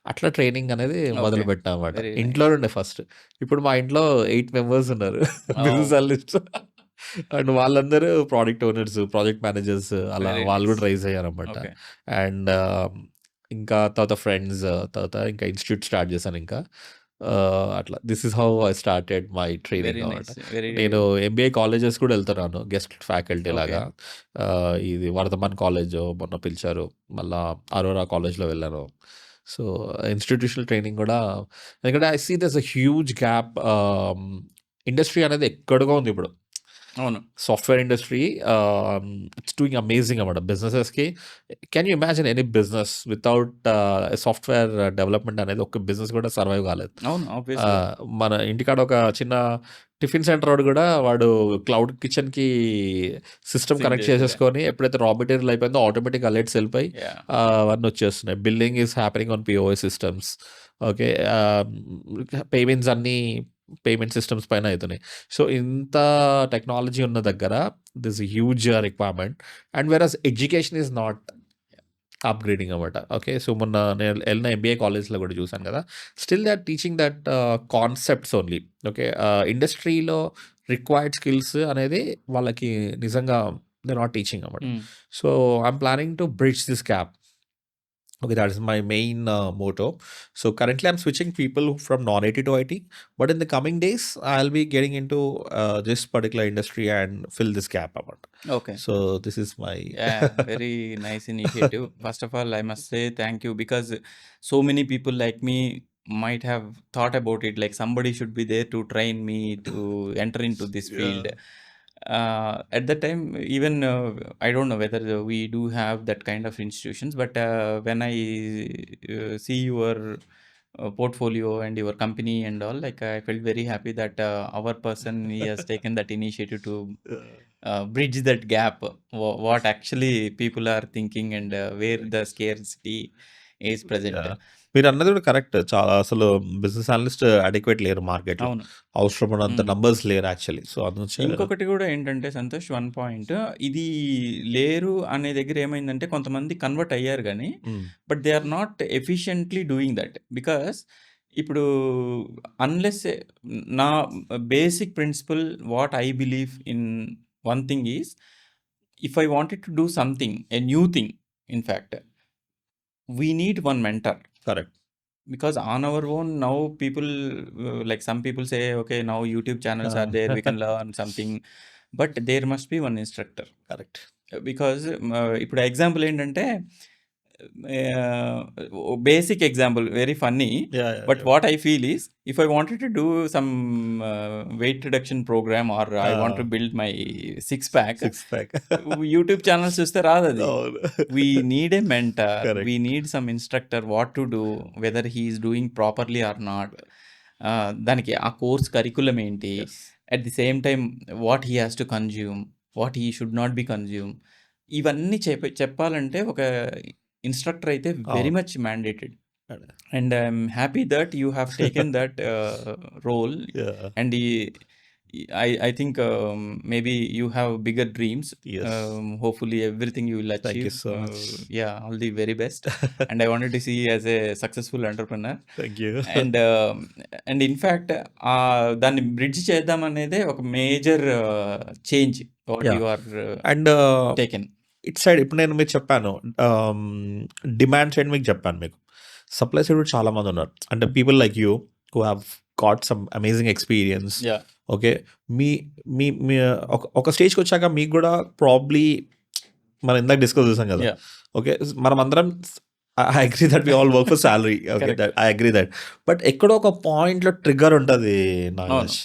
అట్లా ట్రైనింగ్ అనేది ఓకే. మొదలుపెట్టామన్నమాట. వెరీ ఇంట్లో నైస్. నుండే ఫస్ట్. ఇప్పుడు మా ఇంట్లో 8 మెంబర్స్ ఉన్నారు. ఓహ్! Business analysts. అండ్ వాళ్ళందరూ ప్రొడక్ట్ ఓనర్స్, ప్రాజెక్ట్ మేనేజర్స్ అలా వెరీ వాళ్ళు నైస్. కూడా రైజ్ అయ్యారన్నమాట. ఓకే. అండ్ ఇంకా తర్వాత ఫ్రెండ్స్, తర్వాత ఇంకా ఇన్‌స్టిట్యూట్ స్టార్ట్ చేశాను ఇంకా. అట్లా this is how I started my training very అన్నమాట. నైస్. వెరీ నేను ఎంబీఏ కాలేజెస్ కూడా వెళ్తున్నాను గెస్ట్ ఫ్యాకల్టీ ఓకే. లాగా. ఇది వర్ధమాన్ కాలేజ్ మొన్న పిలిచారు. మళ్ళా అరోరా కాలేజ్‌లో వెళ్ళాను. సో, ఇన్‌స్టిట్యూషనల్ ట్రైనింగ్ కూడా ఎందుకంటే I see there's a huge gap. Industry అనేది ఎక్కడికో ఉంది ఇప్పుడు. అవును. Software industry it's doing amazing అన్నమాట. బిజినెసెస్‌కి can you imagine any business without software development అనేది ఒక్క బిజినెస్ కూడా సర్వైవ్ కాలేదు. అవును. ఆబ్వియస్‌లీ. మన ఇంటికాడ ఒక చిన్న టిఫిన్ సెంటర్ వాడు కూడా వాడు క్లౌడ్ కిచెన్‌కి సిస్టమ్ సింక్ కనెక్ట్ చేసేదే. చేసేసుకొని ఎప్పుడైతే రా మెటీరియల్ అయిపోయిందో ఆటోమేటిక్‌గా అలర్ట్స్ వెళ్ళిపోయి యాహ్! అవన్నీ వచ్చేస్తున్నాయి. Billing is happening on POS systems. Okay. Payments అన్నీ పేమెంట్ సిస్టమ్స్ పైన అవుతున్నాయి. సో ఇంత టెక్నాలజీ ఉన్న దగ్గర this huge requirement and versus education is not upgrading అనమాట. ఓకే. సో మొన్న నేను వెళ్ళిన ఎంబీఏ కాలేజ్లో కూడా చూసాను కదా, still they are teaching that concepts only. Okay. ఇండస్ట్రీలో రిక్వైర్డ్ స్కిల్స్ అనేది వాళ్ళకి నిజంగా దే నాట్ టీచింగ్ అనమాట. So I'm planning to bridge this gap. Okay, that is my main motto. So currently, I'm switching people from non-IT to IT, but in the coming days, I'll be getting into this particular industry and fill this gap about. Okay. So this is my Yeah, very nice initiative. First of all, I must say thank you because so many people like me might have thought about it. Like somebody should be there to train me to enter into this field. At that time, even I don't know whether we do have that kind of institutions, but when I see your portfolio and your company and all, like I felt very happy that our person he has taken that initiative to bridge that gap. What actually people are thinking and where the scarcity is present. Yeah. మీరు అన్నది కూడా correct. చాలా అసలు business analyst adequate లేరు మార్కెట్లో. అవును. అవసరమైనంత numbers లేరు యాక్చువల్లీ. సో అందుకే ఇంకొకటి కూడా ఏంటంటే సంతోష్, వన్ పాయింట్ ఇది లేరు అనే దగ్గర ఏమైందంటే కొంతమంది కన్వర్ట్ అయ్యారు కానీ but they are not efficiently doing that. Because ఇప్పుడు అన్లెస్ నా basic principle what I believe in one thing is, if I wanted to do something a new thing, in fact we need one mentor. Correct. Because on our own now people like some people say okay now YouTube channels are there, we can learn something, but there must be one instructor. Correct. Because ఇప్పుడు example ఏంటంటే basic example, very funny, but what I feel is if I wanted to do some weight reduction program or I want to build my six pack, YouTube channels చూస్తే రాదు అది. We need a mentor. Correct. We need some instructor what to do, whether he is doing properly or not. దానికి ఆ course curriculum ఏంటి, at the same time what he has to consume, what he should not be consume, ఇవన్నీ చెప్పాలంటే ఒక instructor అయితే very much mandated. And I'm happy that you have taken that role. And I think maybe you have bigger dreams. Yes. Hopefully everything you will achieve. Thank you so much. Yeah, all the very best. And I wanted to see you as a successful entrepreneur. Thank you. And in fact దాన్ని bridge చేద్దాం అనేదే ఒక major change what Yeah. You are and taken. It side ఇప్పుడు నేను మీకు చెప్పాను, demand side మీకు చెప్పాను, మీకు సప్లై సైడ్ కూడా చాలా మంది ఉన్నారు. అంటే people like you who have got some amazing experience. Okay. మీ మీ మీ ఒక స్టేజ్కి వచ్చాక మీకు కూడా ప్రాబ్లీ మనం ఇందాక డిస్కస్ చేసాం కదా. Yeah. ఓకే. మనం అందరం I agree that we all work for salary. Okay, I agree that. But ఎక్కడో ఒక పాయింట్లో ట్రిగ్గర్ ఉంటుంది నాగేష్.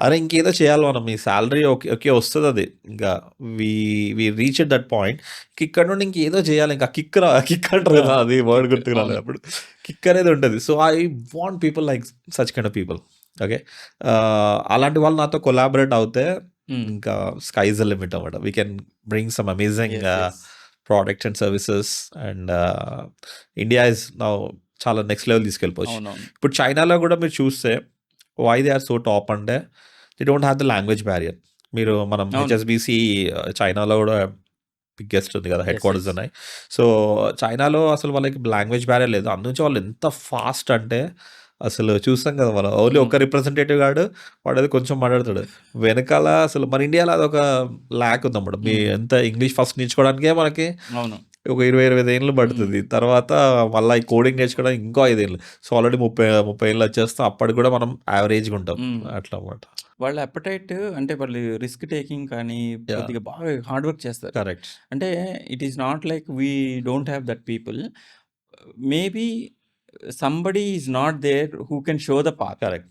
అరే ఇంకేదో చేయాలి మనం, మీ శాలరీ ఓకే ఓకే వస్తుంది, అది ఇంకా we reach at that point. ఇక్కడ నుండి ఇంకేదో చేయాలి, ఇంకా కిక్ అంటారు కదా, అది వర్డ్ గుర్తుకు రాలేదు అప్పుడు. కిక్ అనేది ఉంటుంది. So I want people like such kind of people. Okay. అలాంటి వాళ్ళు నాతో కొలాబరేట్ అవుతే ఇంకా స్కైజ్ ద లిమిట్ అన్నమాట. We can bring some amazing products and services, and India is now చాలా నెక్స్ట్ లెవెల్ తీసుకెళ్ళిపోవచ్చు. ఇప్పుడు చైనాలో కూడా మీరు చూస్తే why they are so top అంటే they don't have the language barrier. మీరు మనం హెచ్ఎస్బిసి చైనాలో కూడా బిగ్గెస్ట్ ఉంది కదా, హెడ్ క్వార్టర్స్ ఉన్నాయి. సో చైనాలో అసలు వాళ్ళకి లాంగ్వేజ్ బ్యారియర్ లేదు. అందుకే వాళ్ళు ఎంత ఫాస్ట్ అంటే అసలు చూస్తాం కదా మనం, ఓన్లీ ఒక రిప్రజెంటేటివ్ గాడు వాడు అది కొంచెం మాట్లాడతాడు వెనకాల. అసలు మన ఇండియాలో అదొక ల్యాక్ ఉందన్నమాట. మీ ఎంత ఇంగ్లీష్ ఫస్ట్ నేర్చుకోవడానికే మనకి ఒక 20-25 ఏళ్ళు పడుతుంది. తర్వాత మళ్ళీ ఈ కోడింగ్ నేర్చుకోవడానికి ఇంకో 5 ఏళ్ళు. సో ఆల్రెడీ 30 ఏళ్ళు వచ్చేస్తాం. అప్పటికి కూడా మనం యావరేజ్గా ఉంటాం అట్లా అన్నమాట. వాళ్ళ అపటైట్ అంటే వాళ్ళు రిస్క్ టేకింగ్ కానీ కొద్దిగా బాగా హార్డ్ వర్క్ చేస్తారు. కరెక్ట్. అంటే it is not like we don't have that people. Maybe somebody is not there who can show the path. Correct.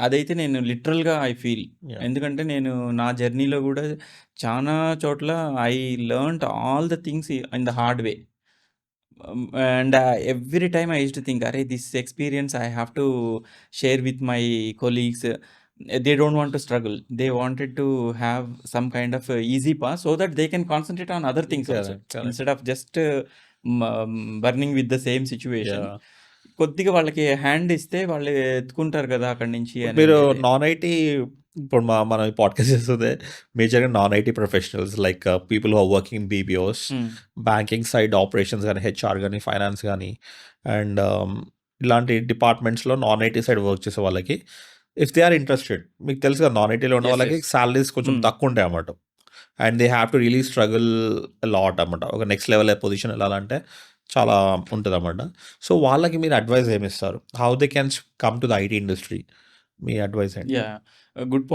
అదైతే నేను లిటరల్గా ఐ ఫీల్. ఎందుకంటే నేను నా జర్నీలో కూడా చాలా చోట్ల I learned all the things in the hard way. And every time I use to think అరే this experience I have to share with my colleagues. They don't want to struggle. They wanted to have some kind of easy path so that they can concentrate on other things also, instead of just burning with the same situation. కొద్దిగా వాళ్ళకి hand ఇస్తే వాళ్ళు ఎత్తుకుంటారు కదా అక్కడి నుంచి ఇప్పుడు అని మీరు ఉండేది. నాన్ ఐటీ ఇప్పుడు మనం ఈ పాడ్కాస్ట్ చేస్తుంది మేజర్గా non IT professionals like people who are working in BPOs, hmm. Banking side operations కానీ, హెచ్ఆర్ కానీ, ఫైనాన్స్ కానీ, అండ్ ఇలాంటి డిపార్ట్మెంట్స్లో నాన్ ఐటీ సైడ్ వర్క్ చేసే వాళ్ళకి ఇఫ్ దే ఆర్ ఇంట్రెస్టెడ్, మీకు తెలుసు కదా నాన్ ఐటీలో ఉన్న యెస్. వాళ్ళకి యెస్. సాలరీస్ కొంచెం హ్మ్. తక్కువ ఉంటాయి అన్నమాట. And they have to really struggle lot అన్నమాట. ఒక నెక్స్ట్ లెవెల్ పొజిషన్ వెళ్ళాలంటే చాలా ఉంటుంది అన్నమాట. సో వాళ్ళకి మీరు అడ్వైస్ ఏమి ఇస్తారు? How they can come to the IT industry? Me advice ఏంటి? యాహ్! Good point.